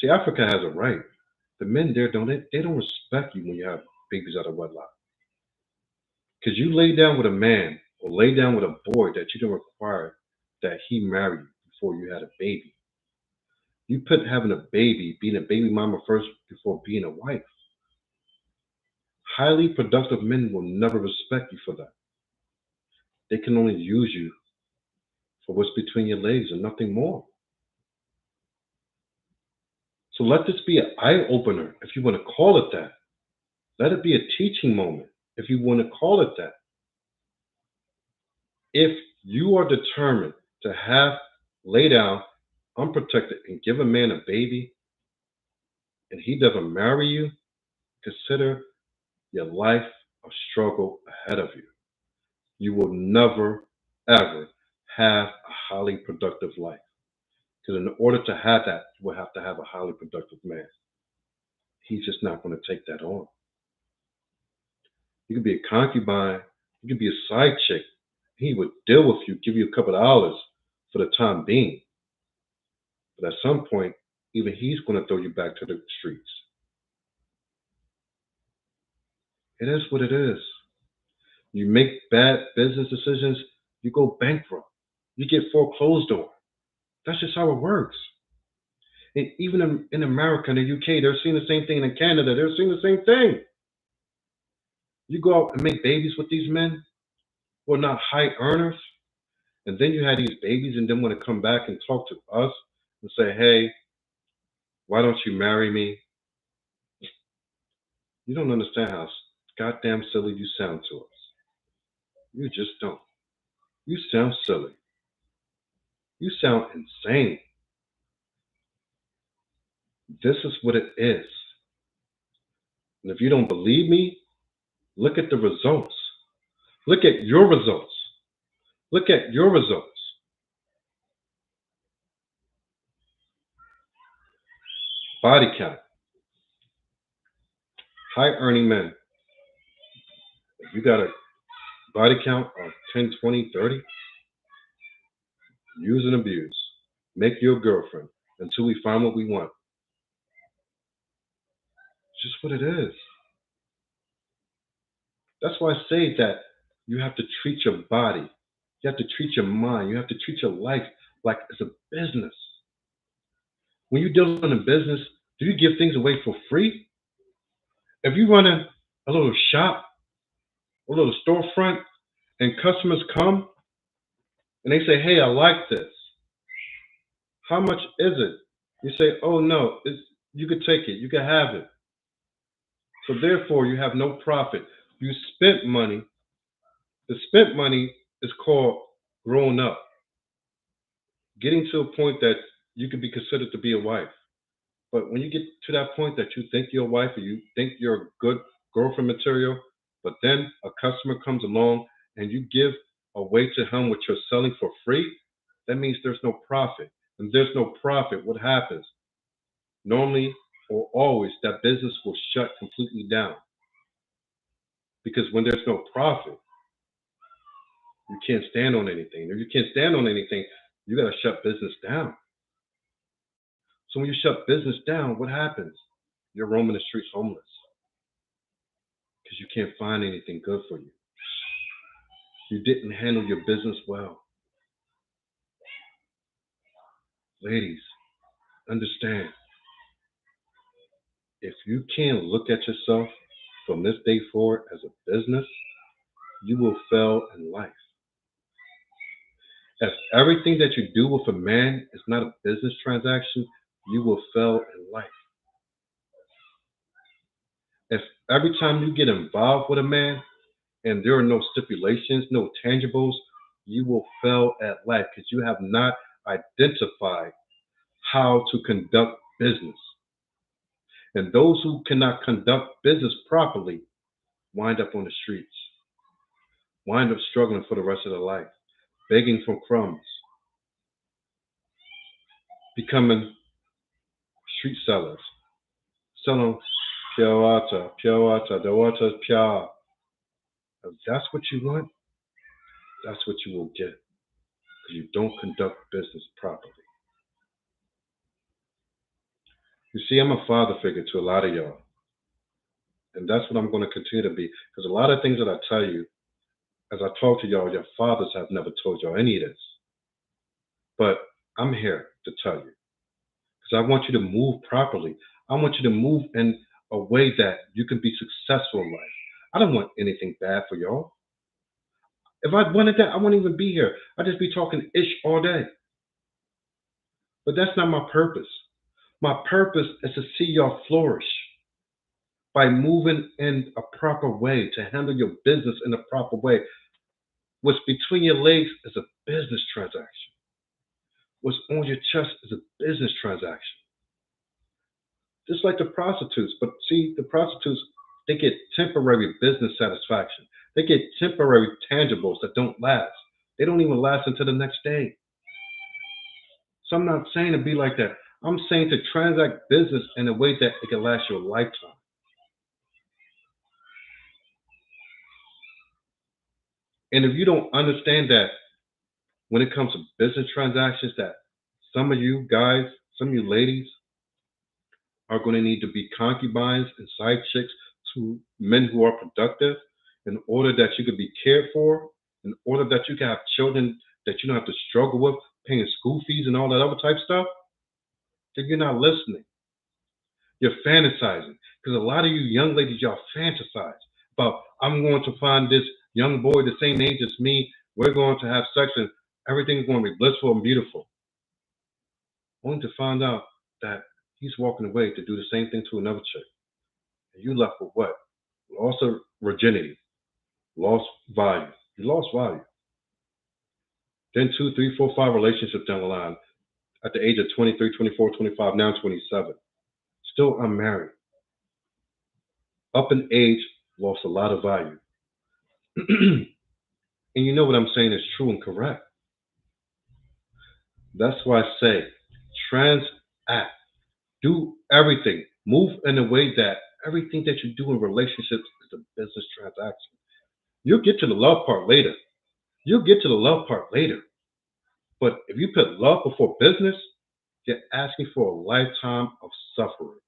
see, Africa has a right. The men there they don't respect you when you have babies out of wedlock. Because you lay down with a man or lay down with a boy that you don't require that he marry you before you had a baby. You put having a baby, being a baby mama first before being a wife. Highly productive men will never respect you for that. They can only use you for what's between your legs and nothing more. So let this be an eye opener, if you want to call it that. Let it be a teaching moment, if you want to call it that. If you are determined to have lay down unprotected and give a man a baby and he doesn't marry you, consider your life a struggle ahead of you. You will never, ever have a highly productive life. Because in order to have that, you will have to have a highly productive man. He's just not going to take that on. You could be a concubine, you could be a side chick. He would deal with you, give you a couple of dollars for the time being. But at some point, even he's going to throw you back to the streets. It is what it is. You make bad business decisions, you go bankrupt. You get foreclosed on. That's just how it works. And even in America and the UK, they're seeing the same thing. In Canada, they're seeing the same thing. You go out and make babies with these men who are not high earners, and then you have these babies and then want to come back and talk to us and say, hey, why don't you marry me? You don't understand how goddamn silly you sound to us. You just don't. You sound silly. You sound insane. This is what it is. And if you don't believe me, look at the results. Look at your results. Look at your results. Body count. High earning men. If you got a body count of 10, 20, 30, use and abuse. Make your girlfriend until we find what we want. It's just what it is. That's why I say that you have to treat your body, you have to treat your mind, you have to treat your life like it's a business. When you're dealing in a business, do you give things away for free? If you run a little shop, a little storefront, and customers come and they say, hey, I like this. How much is it? You say, oh no, you could take it, you can have it. So therefore, you have no profit. You spent money. The spent money is called growing up, getting to a point that you could be considered to be a wife. But when you get to that point that you think you're a wife or you think you're a good girlfriend material, but then a customer comes along and you give away to him what you're selling for free, that means there's no profit. And there's no profit, what happens? Normally or always, that business will shut completely down. Because when there's no profit, you can't stand on anything. If you can't stand on anything, you got to shut business down. So when you shut business down, what happens? You're roaming the streets homeless because you can't find anything good for you. You didn't handle your business well. Ladies, understand, if you can't look at yourself from this day forward as a business, you will fail in life. If everything that you do with a man is not a business transaction, you will fail in life. If every time you get involved with a man and there are no stipulations, no tangibles, you will fail at life because you have not identified how to conduct business. And those who cannot conduct business properly wind up on the streets, wind up struggling for the rest of their life, begging for crumbs, becoming street sellers, selling pure water, the water is pure. If that's what you want, that's what you will get because you don't conduct business properly. You see, I'm a father figure to a lot of y'all, and that's what I'm going to continue to be because a lot of things that I tell you, as I talk to y'all, your fathers have never told y'all any of this. But I'm here to tell you because I want you to move properly. I want you to move in a way that you can be successful in life. I don't want anything bad for y'all. If I wanted that, I wouldn't even be here. I'd just be talking ish all day. But that's not my purpose. My purpose is to see y'all flourish by moving in a proper way, to handle your business in a proper way. What's between your legs is a business transaction. What's on your chest is a business transaction. Just like the prostitutes. But see, the prostitutes, they get temporary business satisfaction. They get temporary tangibles that don't last. They don't even last until the next day. So I'm not saying to be like that. I'm saying to transact business in a way that it can last you a lifetime. And if you don't understand that when it comes to business transactions, that some of you guys, some of you ladies are going to need to be concubines and side chicks to men who are productive in order that you could be cared for, in order that you can have children that you don't have to struggle with paying school fees and all that other type stuff, then you're not listening. You're fantasizing. Because a lot of you young ladies, y'all fantasize about, I'm going to find this young boy the same age as me. We're going to have sex and everything's going to be blissful and beautiful. Only to find out that he's walking away to do the same thing to another chick. And you left with what? Loss of virginity, lost value. You lost value. Then 2, 3, 4, 5 relationships down the line. At the age of 23, 24, 25, now 27. Still unmarried. Up in age, lost a lot of value. And you know what I'm saying is true and correct. That's why I say transact. Do everything. Move in a way that everything that you do in relationships is a business transaction. You'll get to the love part later. You'll get to the love part later. But if you put love before business, you're asking for a lifetime of suffering.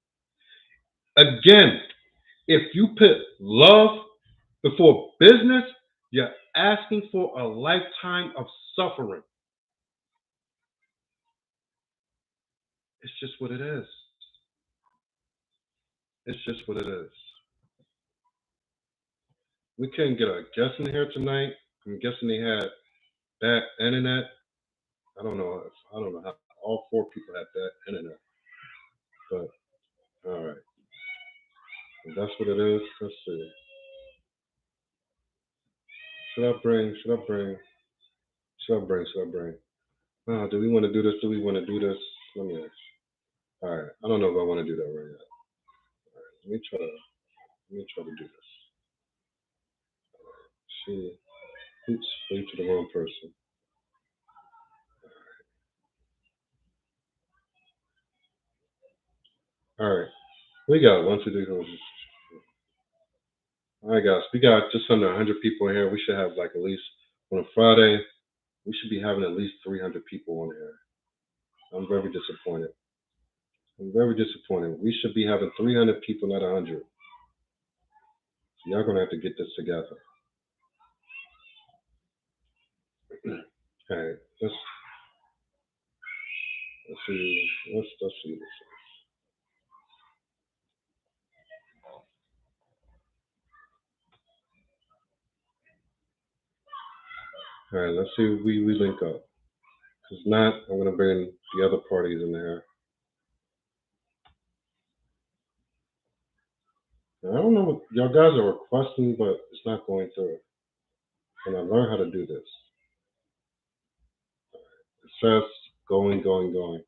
Again, if you put love before business, you're asking for a lifetime of suffering. It's just what it is. It's just what it is. We couldn't get a guest in here tonight. I'm guessing they had bad internet. I don't know how all 4 people had bad internet. All right. If that's what it is. Let's see. Should I bring? Should I bring? Should I bring? Should I bring? Do we want to do this? Do we want to do this? Let me ask. All right. I don't know if I want to do that right now. Let me try to. Let me try to do this. See. Oops. Lead to the wrong person. All right. We got one, two, three, four. All right, guys. We got just under 100 people in here. We should have like at least on a Friday. We should be having at least 300 people on here. I'm very disappointed. I'm very disappointed. We should be having 300 people, not 100. So y'all gonna have to get this together. All right. Let's see. Let's see this. All right. Let's see if we link up. If not, I'm gonna bring the other parties in there. Now, I don't know what y'all guys are requesting, but it's not going through. And I learned how to do this. It says going, going, going.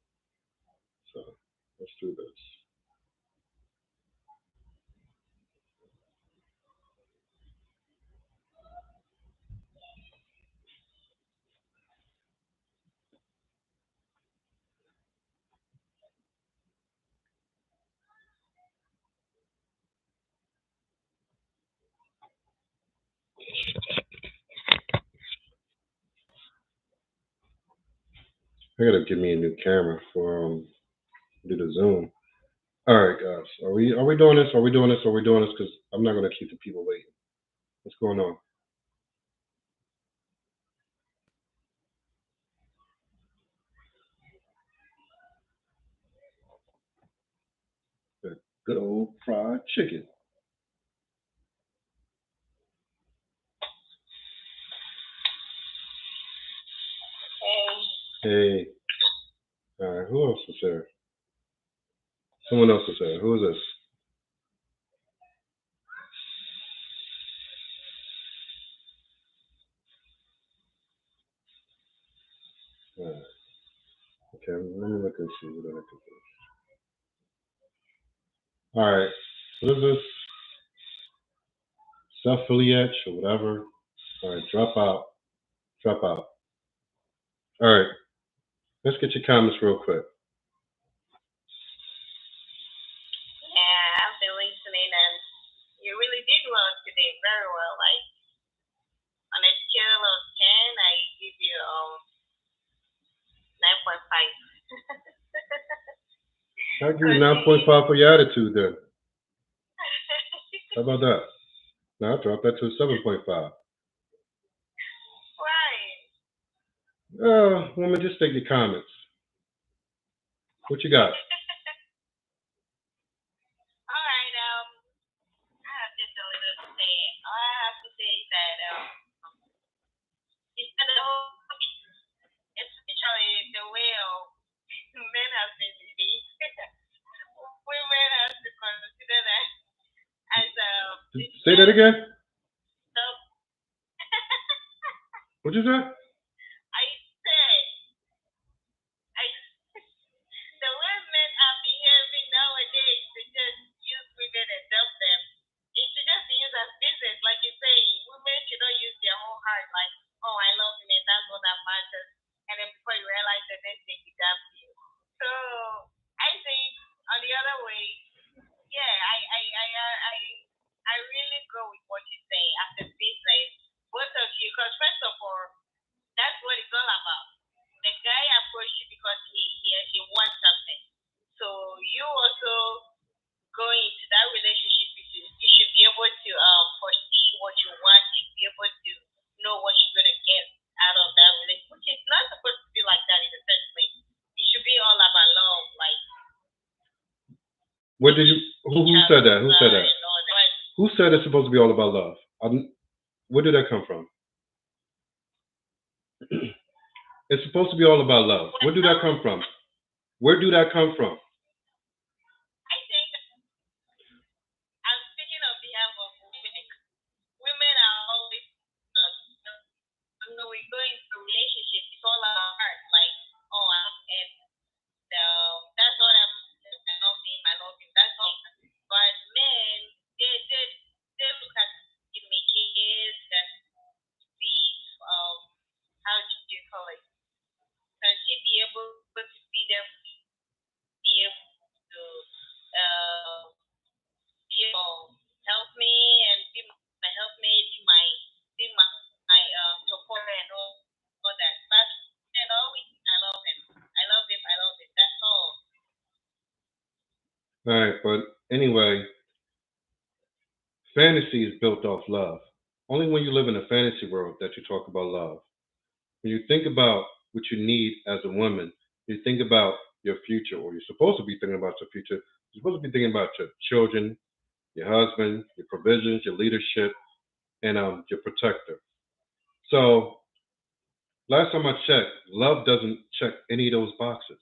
So let's do this. I gotta give me a new camera for do the Zoom. All right, guys. Are we doing this? Are we doing this? Are we doing this? Because I'm not gonna keep the people waiting. What's going on? Good old fried chicken. Hey. All right. Who else is there? Someone else is there. Who is this? All right. Okay. Let me look and see what I can do. All right. What is this? Self-affiliate or whatever. All right. Drop out. Drop out. All right. Let's get your comments real quick. I'll give you 9.5 for your attitude then. How about that? Now I'll drop that to 7.5. Woman, just take your comments. What you got? Say that again. What you say? What did you? Who said that? Who said that? Who said it's supposed to be all about love? Where did that come from? It's supposed to be all about love. Where did that come from? Where do that come from? be there, be able to be able to help me and be my helpmate, be my supporter and all that. But and always, I love him. I love him. I love him. That's all. All right, but anyway, fantasy is built off love. Only when you live in a fantasy world that you talk about love. When you think about what you need as a woman, you think about your future, or you're supposed to be thinking about your future. You're supposed to be thinking about your children, your husband, your provisions, your leadership, and your protector. So last time I checked, love doesn't check any of those boxes.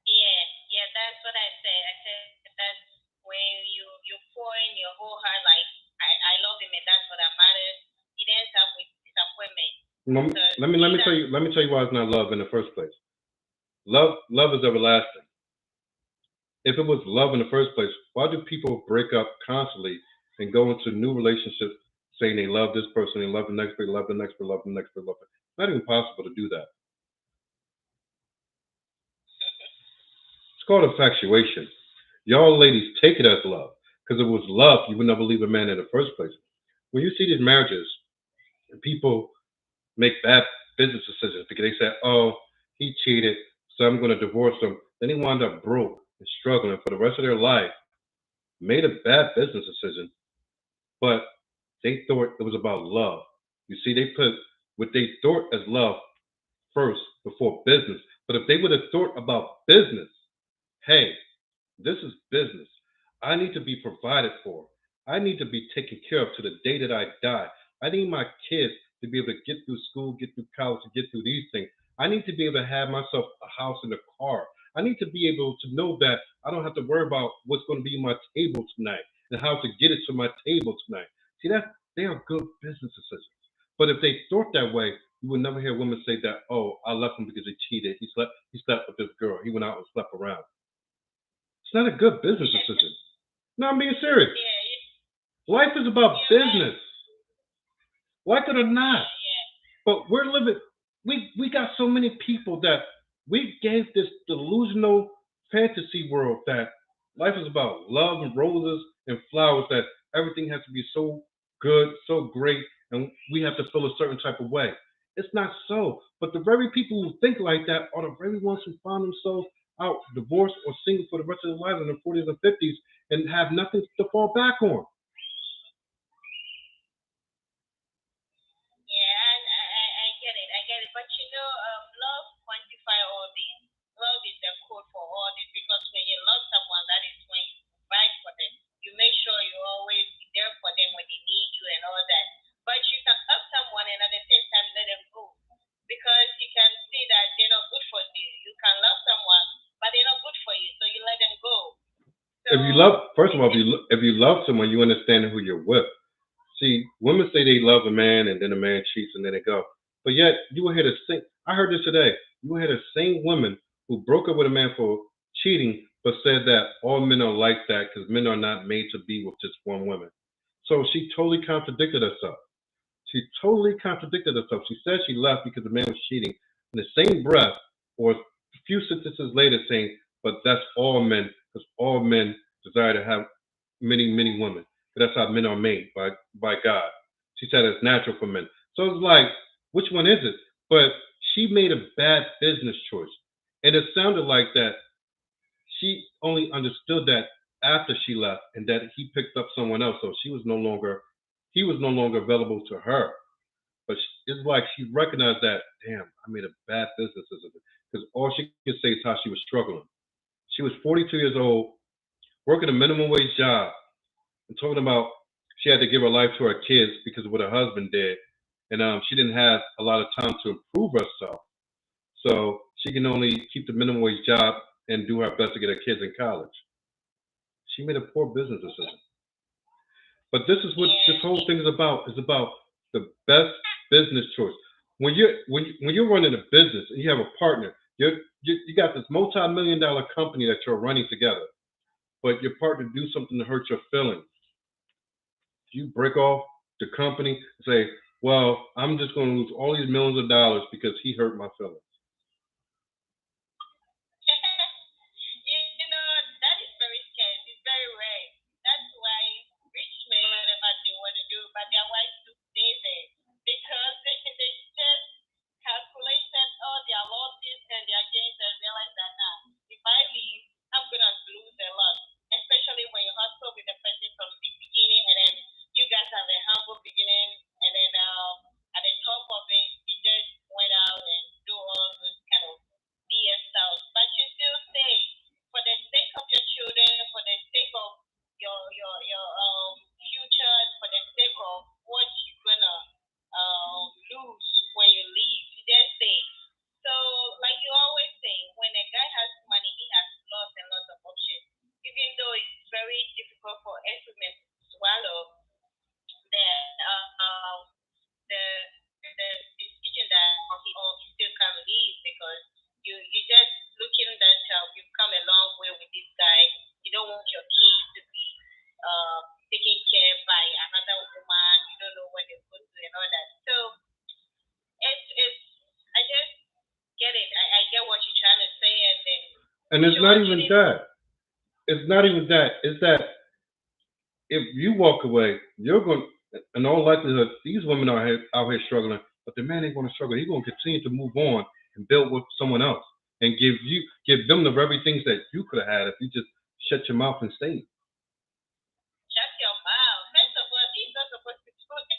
Yeah, yeah, that's what I say. I said that's when you pour in your whole heart, like I love him and that's what I matters. It ends up with disappointment. Because Let me tell you why it's not love in the first place. Love is everlasting. If it was love in the first place, why do people break up constantly and go into new relationships saying they love this person, they love the next person, love the next person, love the next person, love it? It's not even possible to do that. It's called infatuation. Y'all ladies take it as love. Because if it was love, you would never leave a man in the first place. When you see these marriages, people make bad business decisions because they say, oh, he cheated, so I'm going to divorce him. Then they wind up broke and struggling for the rest of their life, made a bad business decision, but they thought it was about love. You see, they put what they thought as love first before business. But if they would have thought about business, hey, this is business. I need to be provided for. I need to be taken care of to the day that I die. I need my kids to be able to get through school, get through college, to get through these things. I need to be able to have myself a house and a car. I need to be able to know that I don't have to worry about what's going to be my table tonight and how to get it to my table tonight. See, that they are good business decisions. But if they thought that way, you would never hear women say that, oh, I left him because he cheated. He slept with this girl. He went out and slept around. It's not a good business decision. No, I'm being serious. yeah, Life is about you're right. business. Like it or not. Yeah, yeah. But we're living we got so many people that we gave this delusional fantasy world that life is about love and roses and flowers, that everything has to be so good, so great, and we have to feel a certain type of way. It's not so. But the very people who think like that are the very ones who find themselves out divorced or single for the rest of their lives in their 40s and 50s and have nothing to fall back on. Yeah, and I get it. I get it. But love quantify all these. Love is the code for all this because when you love someone, that is when you provide for them. You make sure you always be there for them when they need you and all that. But you can love someone and at the same time let them go because you can see that they're not good for you. You can love someone, but they're not good for you, so you let them go. So If you love, first of it, all, it if you love someone, you understand who you're with. See, women say they love a man and then a man cheats and then they go. But yet, you will hear the same. I heard this today. You will hear the same woman who broke up with a man for cheating, but said that all men are like that because men are not made to be with just one woman. So she totally contradicted herself. She totally contradicted herself. She said she left because the man was cheating. In the same breath, or a few sentences later, saying, "But that's all men, because all men desire to have many, many women. But that's how men are made by God." She said it's natural for men. So it's like, which one is it? But she made a bad business choice, and it sounded like that she only understood that after she left, and that he picked up someone else. So he was no longer available to her. But it's like she recognized that, damn, I made a bad business decision. Because all she could say is how she was struggling. She was 42 years old, working a minimum wage job, and talking about she had to give her life to her kids because of what her husband did. And she didn't have a lot of time to improve herself. So she can only keep the minimum wage job and do her best to get her kids in college. She made a poor business decision. But this is what this yeah, whole thing is about. Is about the best business choice. When you're running a business and you have a partner, you got this multi-million-dollar company that you're running together, but your partner do something to hurt your feelings. You break off the company and say, Well, I'm just going to lose all these millions of dollars because he hurt my feelings. That is very scarce. It's very rare. That's why rich men, whatever they want to do, but their wives to stay there because they just calculated all their losses and their gains and realized that now, if I leave, I'm gonna lose a lot. Especially when you hustle with the person from the beginning and then you guys have a humble beginning and then at the top of it you just went out and do all those kind of BS stuff. But you still stay for the sake of your children, for the sake of your future, for the sake of what you're gonna lose when you leave. You just stay. So, like you always say, when a guy has money, he has lots and lots of options. Even though it's very difficult for every man to swallow the the decision that he still can leave because you just looking that you've come a long way with this guy. You don't want your kids to be taken care by another woman. You don't know when they're going to and all that. So it's I just get it. I get what you're trying to say, and then And it's not even that. It's not even that. It's that if you walk away, you're going, in all likelihood, these women are out here struggling, but the man ain't going to struggle. He's going to continue to move on and build with someone else and give them the very things that you could have had if you just shut your mouth and stayed. shut your mouth. First of all, he's not supposed to do it.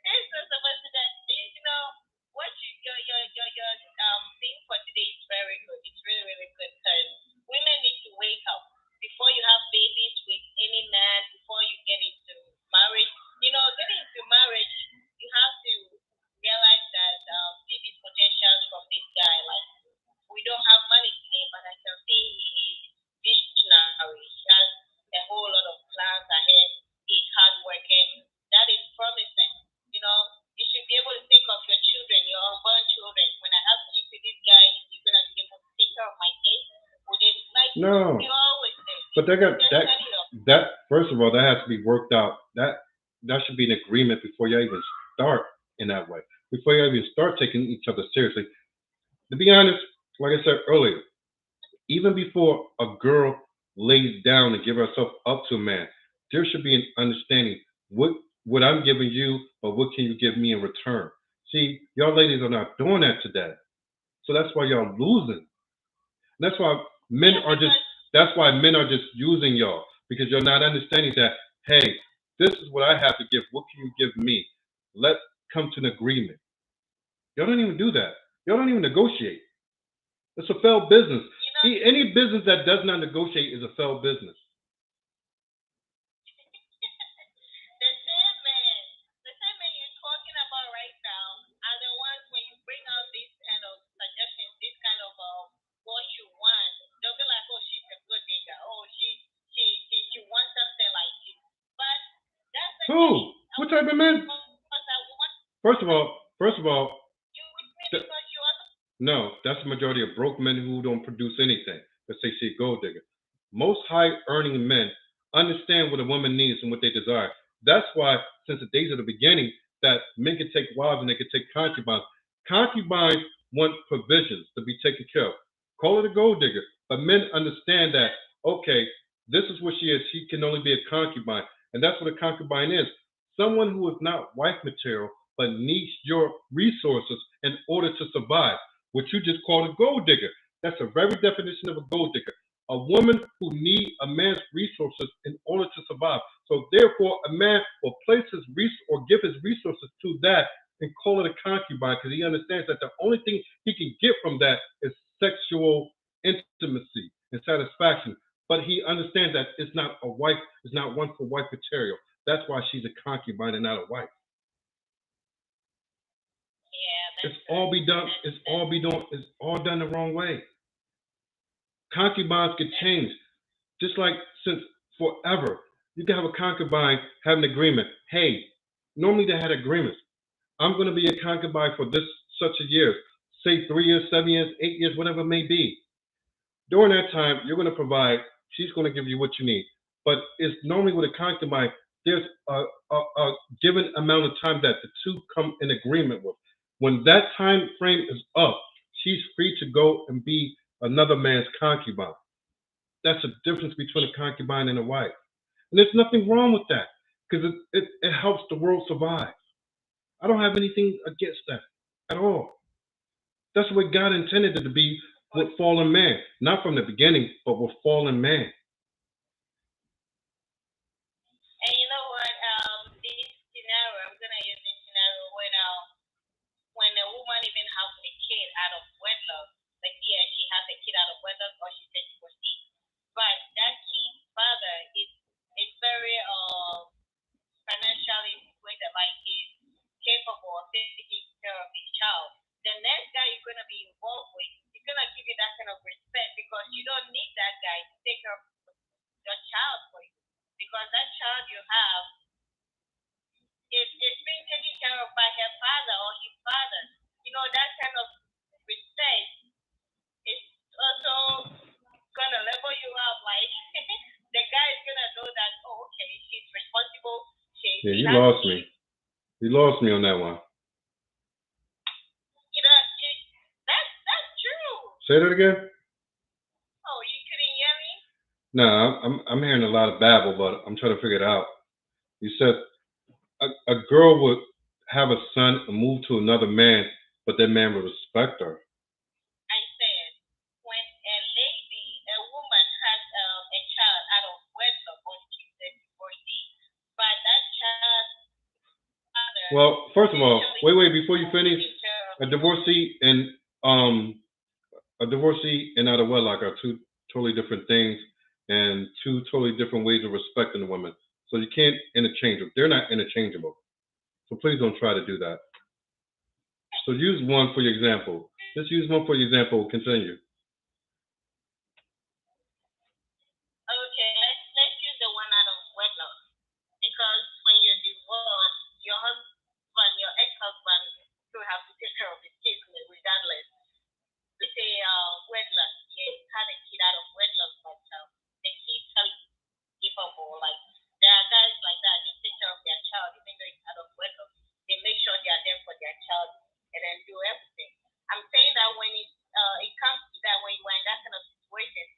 He's not supposed to do that. What your thing for today is very good. It's really, really good because women need to wake up before you have babies with any man, before you get into marriage. Getting into marriage, you have to realize that see these potentials from this guy. Like we don't have money today, but I can see he is visionary. He has a whole lot of plans ahead. He's hardworking. That is promising. You should be able to think of your children, your unborn children. When I have kids with this guy, is he gonna be able to take care of my kids? Would it like No, you always say? but they got Just that. set it up. That first of all, that has to be worked out. That should be an agreement before you even start in that way. Before you even start taking each other seriously. To be honest, like I said earlier, even before a girl lays down and give herself up to a man, there should be an understanding. What I'm giving you, but what can you give me in return? See, y'all ladies are not doing that today, so that's why y'all losing. That's why men Yeah, are just. because That's why men are just using y'all because you're not understanding that. Hey, this is what I have to give. What can you give me? Let's come to an agreement. Y'all don't even do that. Y'all don't even negotiate. It's a failed business. Any business that does not negotiate is a failed business. the same man you're talking about right now are the ones when you bring out these kind of suggestions, this kind of what you want. They'll be like, oh, she's a good nigga. Oh, she wants something like this. But that's the thing. Who? What type of man? Because I want First of all, you with me th- because you are. no, that's the majority of broke men who don't produce anything. Let's say she a gold digger. Most high earning men understand what a woman needs and what they desire. That's why, since the days of the beginning, that men can take wives and they can take concubines. Concubines want provisions to be taken care of. Call it a gold digger. But men understand that, okay, this is what she is. She can only be a concubine. And that's what a concubine is. Someone who is not wife material, but needs your resources in order to survive. What you just called a gold digger. That's the very definition of a gold digger. A woman who needs a man's resources in order to survive. So therefore, a man will place his or give his resources to that and call it a concubine because he understands that the only thing he can get from that is sexual intimacy and satisfaction. But he understands that it's not a wife, it's not one for wife material. That's why she's a concubine and not a wife. Yeah, It's that's all good. be done. It's all be done. It's all done the wrong way. Concubines get changed, just like since forever. You can have a concubine have an agreement. Hey, normally they had agreements. I'm going to be a concubine for this such a year, say 3 years, 7 years, 8 years, whatever it may be. During that time, you're going to provide. She's going to give you what you need. But it's normally with a concubine. there's a given amount of time that the two come in agreement with. When that time frame is up, she's free to go and be another man's concubine. That's the difference between a concubine and a wife. And there's nothing wrong with that because it helps the world survive. I don't have anything against that at all. That's the way God intended it to be with fallen man. Not from the beginning, but with fallen man. And you know what? This scenario, I'm gonna use this scenario when a woman even has a kid out of wedlock, like she has a kid out of wedlock, or she said she was sick. But that kid's father is very financially situated, like he's capable of taking care of his child. The next guy you're gonna be involved with, he's gonna give you that kind of respect because you don't need that guy to take care of your child for you. Because that child you have is being taken care of by her father or his father. You know, that kind of respect is also gonna level you up. Like the guy is gonna know that, oh, okay, she's responsible. Yeah, you lost me. You lost me on that one. You know, that's true. Say that again. Oh, you couldn't hear me? No, I'm hearing a lot of babble, but I'm trying to figure it out. You said a girl would have a son and move to another man, but that man would respect her. I said, when a woman has a child out of wedlock or she's a divorcee, but that child father. Well, first of all, wait, before you finish, a divorcee and out of wedlock are two totally different things and two totally different ways of respecting the woman. So you can't interchange them. They're not interchangeable. So please don't try to do that. So use one for your example. Just use one for your example. Continue. Okay, let's use the one out of wedlock. Because when you're divorced, your husband, your ex-husband, still have to take care of his kids regardless. Let's say wedlock, had a kid out of wedlock, but the kid's capable. Like there are guys like that, they take care of their child even though it's out of wedlock. They make sure they are there for their child and then do everything. I'm saying that when it comes to that, when you are in that kind of situation,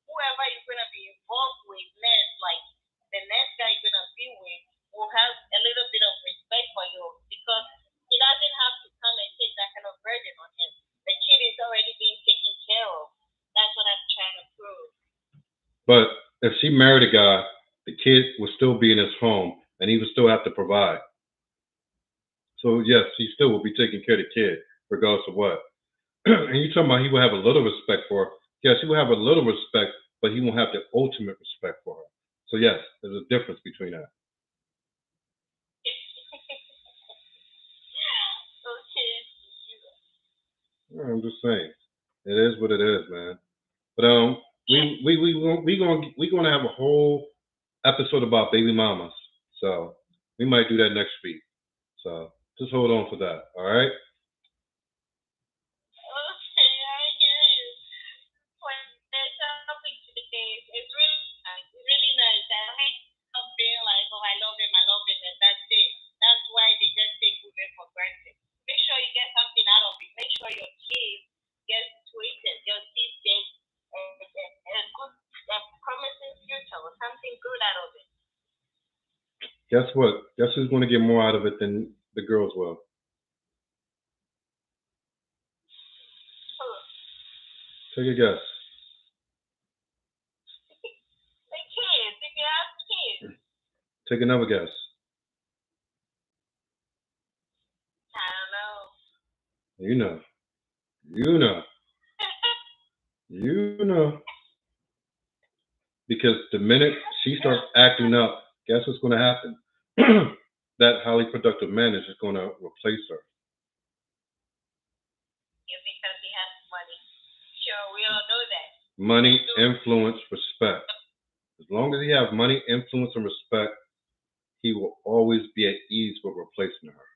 whoever you're gonna be involved with next, like the next guy you're gonna be with, will have a little bit of respect for you because he doesn't have to come and take that kind of burden on him. The kid is already being taken care of. That's what I'm trying to prove. But if she married a guy, the kid would still be in his home and he would still have to provide. So yes, he still will be taking care of the kid, regardless of what. And you're talking about he will have a little respect for her. Yes, he will have a little respect, but he won't have the ultimate respect for her. So yes, there's a difference between that. Okay. I'm just saying, it is what it is, man. But we gonna have a whole episode about baby mamas. So we might do that next week. So just hold on for that. All right. Okay, I hear you. When there's something to the case, it's really nice. It's really nice. I hate not being like, oh, I love him, and that's it. That's why they just take women for granted. Make sure you get something out of it. Make sure your kids get treated. Your kids get a good, promising future or something good out of it. Guess what? Guess who's going to get more out of it than the girls will? Take a guess. The kids. If you have kids. Take another guess. I don't know. You know. You know. You know. Because the minute she starts acting up, guess what's going to happen? That highly productive man is just going to replace her. Yeah, because he has money. Sure, we all know that. Money, influence, respect. As long as he has money, influence, and respect, he will always be at ease with replacing her.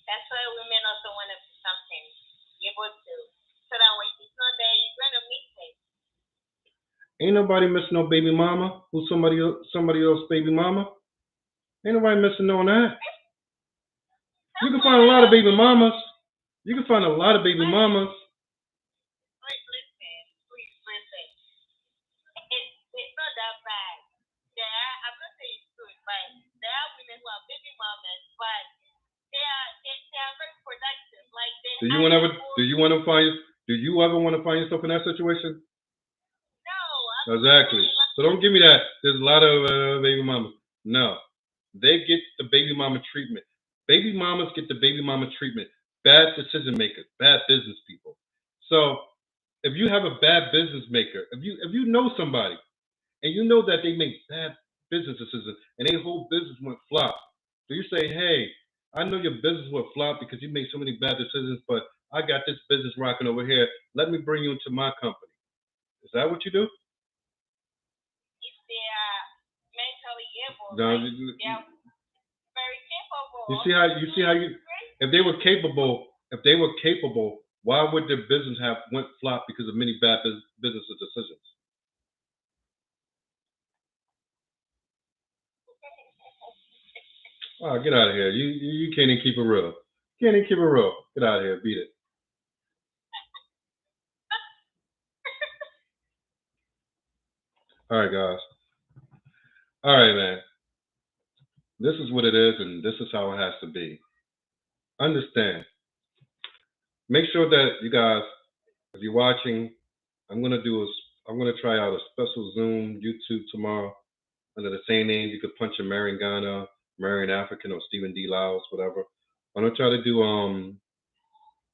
That's why women also want to be something, be able to, so that when he's not there, you're going to miss him. Ain't nobody missing no baby mama who's somebody else's baby mama. Ain't nobody missing on that. You can find a lot of baby mamas. You can find a lot of baby mamas. Listen, please listen. It's not that bad. I'm not saying it's good, but there are women who are baby mamas, but they are very productive. Like they Do you ever want to find yourself in that situation? No. Exactly. So don't give me that. There's a lot of baby mamas. No, they get the baby mama treatment. Baby mamas get the baby mama treatment. Bad decision makers, bad business people. So if you have a bad business maker, if you know somebody and you know that they make bad business decisions and their whole business went flop, so you say, hey, I know your business went flop because you made so many bad decisions, but I got this business rocking over here. Let me bring you into my company. Is that what you do? If they are mentally able, No, they are very capable. you see how if they were capable, why would their business have went flop because of many bad business decisions? Oh, get out of here! You can't even keep it real. You can't even keep it real. Get out of here! Beat it. All right, guys. All right, man. This is what it is, and this is how it has to be. Understand. Make sure that you guys, if you're watching, I'm gonna try out a special Zoom YouTube tomorrow under the same name. You could punch in Marion Ghana, Marion African, or Stephen D. Lyles, whatever. I'm gonna try to do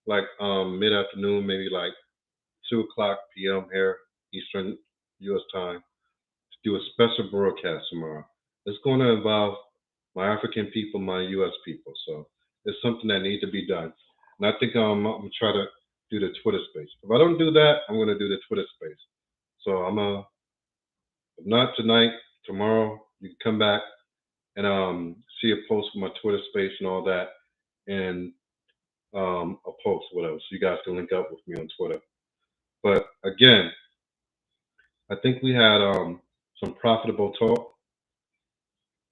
mid afternoon, maybe like 2 o'clock p.m. here Eastern U.S. time, to do a special broadcast tomorrow. It's going to involve my African people, my U.S. people. So it's something that needs to be done. And I think I'm gonna try to do the Twitter space. If I don't do that, I'm gonna do the Twitter space. So if not tonight, tomorrow you can come back and see a post from my Twitter space and all that, and a post, whatever. So you guys can link up with me on Twitter. But again, I think we had some profitable talk,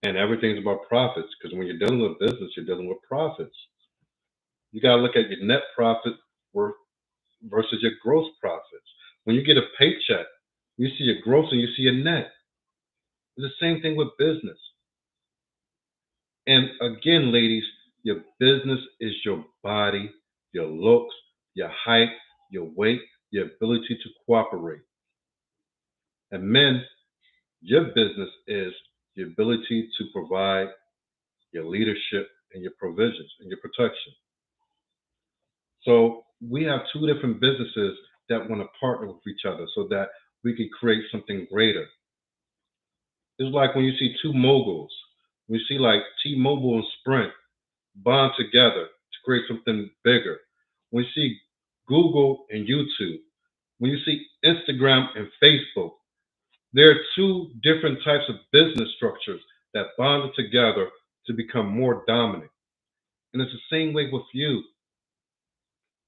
and everything's about profits, because when you're dealing with business, you're dealing with profits. You got to look at your net profit worth versus your gross profits. When you get a paycheck, you see your gross and you see your net. It's the same thing with business. And again, ladies, your business is your body, your looks, your height, your weight, your ability to cooperate. And men, your business is the ability to provide your leadership and your provisions and your protection. So we have two different businesses that want to partner with each other so that we can create something greater. It's like when you see two moguls, when you see like T-Mobile and Sprint bond together to create something bigger. When you see Google and YouTube, when you see Instagram and Facebook, there are two different types of business structures that bonded together to become more dominant. And it's the same way with you.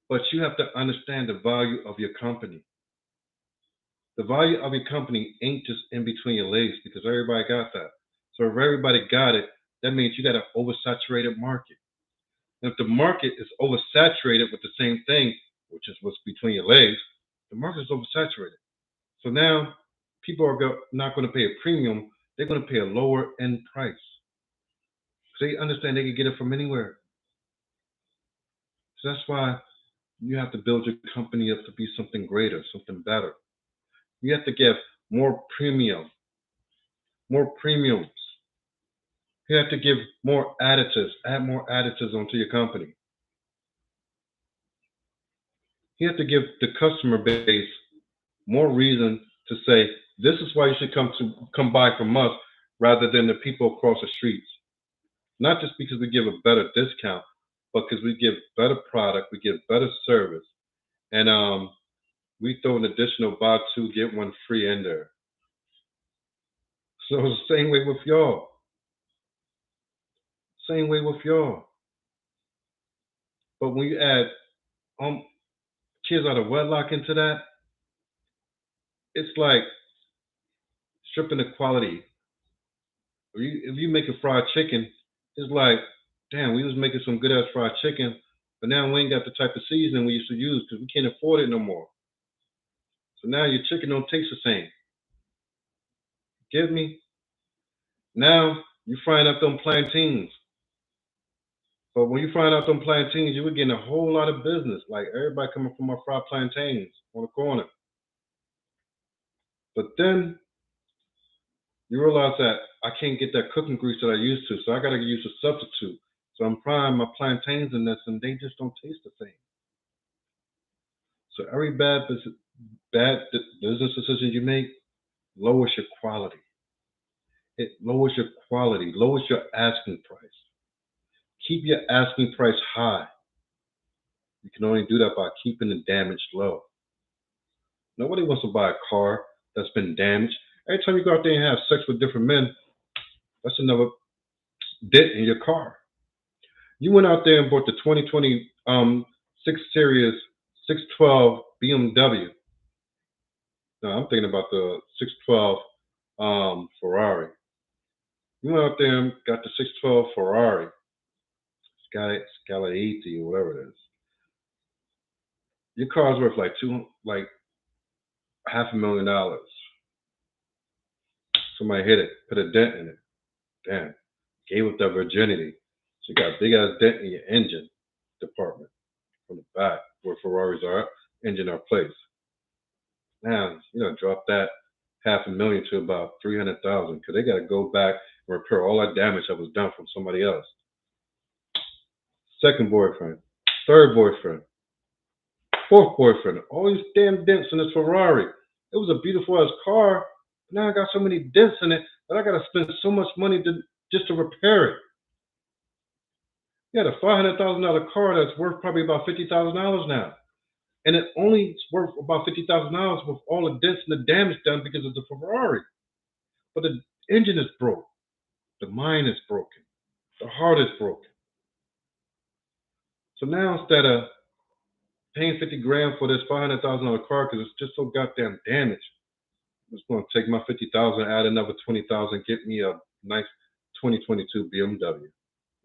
But you have to understand the value of your company. The value of your company ain't just in between your legs, because everybody got that. So if everybody got it, that means you got an oversaturated market. And if the market is oversaturated with the same thing, which is what's between your legs, the market is oversaturated. So now people are not going to pay a premium, they're going to pay a lower end price. So they understand they can get it from anywhere. So that's why you have to build your company up to be something greater, something better. You have to give more premiums. You have to give more additives, add more additives onto your company. You have to give the customer base more reason to say, this is why you should come buy from us rather than the people across the streets. Not just because we give a better discount, but because we give better product, we give better service, and we throw an additional buy two, get one free in there. So it's the same way with y'all. Same way with y'all. But when you add kids out of wedlock into that, it's like stripping the quality. If you make a fried chicken, it's like, damn, we was making some good ass fried chicken, but now we ain't got the type of seasoning we used to use because we can't afford it no more. So now your chicken don't taste the same. Get me? Now you frying up them plantains. But when you frying up them plantains, you were getting a whole lot of business. Like everybody coming from my fried plantains on the corner. But then you realize that I can't get that cooking grease that I used to, so I gotta use a substitute. So I'm frying my plantains in this, and they just don't taste the same. So every business decision you make lowers your quality. It lowers your quality, lowers your asking price. Keep your asking price high. You can only do that by keeping the damage low. Nobody wants to buy a car that's been damaged. Every time you go out there and have sex with different men, that's another dent in your car. You went out there and bought the 2020 6 Series 612 BMW. No, I'm thinking about the 612 Ferrari. You went out there and got the 612 Ferrari, Scala 80 or whatever it is. Your car's worth like $500,000. Somebody hit it, put a dent in it. Damn, gave up that virginity. So you got a big ass dent in your engine department from the back where Ferraris are, engine are placed. Now, drop that $500,000 to about 300,000 because they got to go back and repair all that damage that was done from somebody else. Second boyfriend, third boyfriend, fourth boyfriend, all these damn dents in this Ferrari. It was a beautiful ass car. But now I got so many dents in it that I got to spend so much money just to repair it. You got a $500,000 car that's worth probably about $50,000 now. And it only is worth about $50,000 with all the dents and the damage done because of the Ferrari. But the engine is broke. The mind is broken. The heart is broken. So now instead of paying 50 grand for this $500,000 car because it's just so goddamn damaged, I'm just going to take my 50,000, add another 20,000, get me a nice 2022 BMW.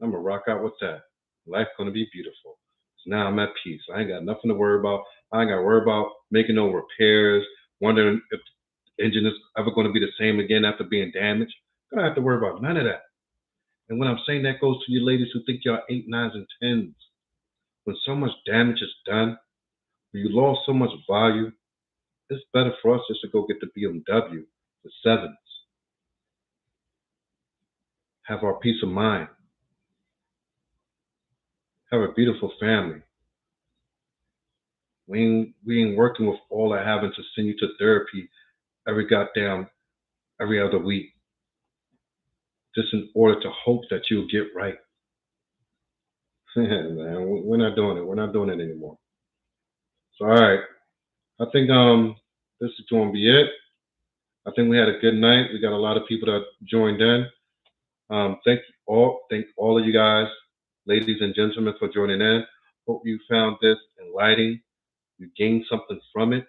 I'm going to rock out with that. Life's going to be beautiful. So now I'm at peace. I ain't got nothing to worry about. I ain't got to worry about making no repairs, wondering if the engine is ever going to be the same again after being damaged. I don't have to worry about none of that. And when I'm saying that goes to you ladies who think y'all 8, 9s, and 10s. When so much damage is done, when you lost so much value, it's better for us just to go get the BMW, the 7s. Have our peace of mind. Have a beautiful family. We ain't working with all that having to send you to therapy every other week, just in order to hope that you'll get right. Man, we're not doing it. We're not doing it anymore. So, all right. I think this is going to be it. I think we had a good night. We got a lot of people that joined in. Thank all of you guys, ladies and gentlemen, for joining in. Hope you found this enlightening. You gained something from it.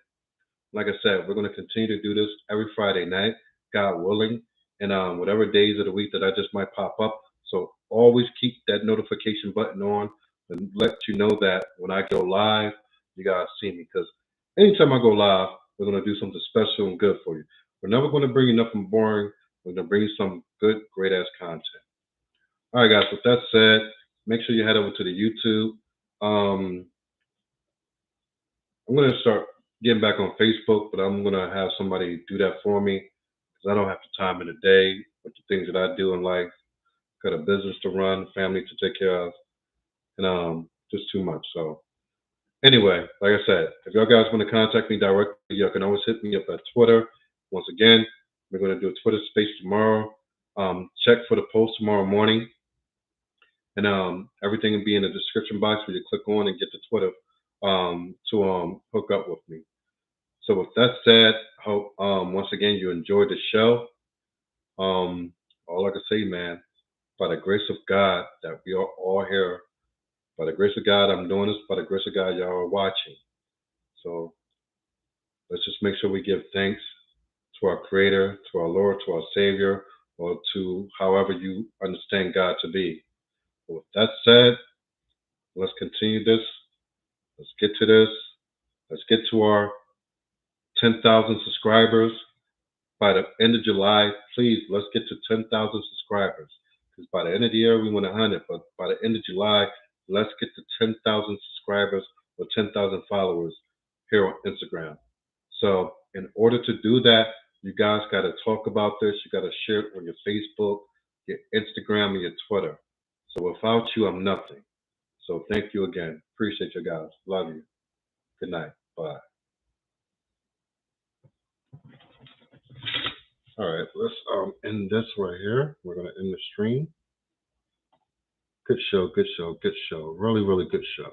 Like I said, we're going to continue to do this every Friday night, God willing, and whatever days of the week that I just might pop up. So always keep that notification button on and let you know that when I go live, you guys see me. Because anytime I go live, we're going to do something special and good for you. We're never going to bring you nothing boring. We're going to bring you some good, great-ass content. All right, guys, with that said, make sure you head over to the YouTube. I'm going to start getting back on Facebook, but I'm going to have somebody do that for me because I don't have the time in the day with the things that I do in life. Got a business to run, family to take care of, and just too much. So anyway, like I said, if y'all guys want to contact me directly, y'all can always hit me up at Twitter. Once again, we're going to do a Twitter space tomorrow. Check for the post tomorrow morning. And everything will be in the description box where you click on and get to Twitter to hook up with me. So with that said, I hope once again you enjoyed the show. All I can say, man, by the grace of God that we are all here, by the grace of God I'm doing this, by the grace of God y'all are watching. So let's just make sure we give thanks to our Creator, to our Lord, to our Savior, or to however you understand God to be. But with that said, let's continue this. Let's get to this. Let's get to our 10,000 subscribers. By the end of July, please, let's get to 10,000 subscribers. Because by the end of the year, we want 100. But by the end of July, let's get to 10,000 subscribers or 10,000 followers here on Instagram. So in order to do that, you guys got to talk about this. You got to share it on your Facebook, your Instagram, and your Twitter. So without you, I'm nothing. So thank you again. Appreciate you guys. Love you. Good night. Bye. All right, let's end this right here. We're gonna end the stream. Good show, good show, good show. Really, really good show.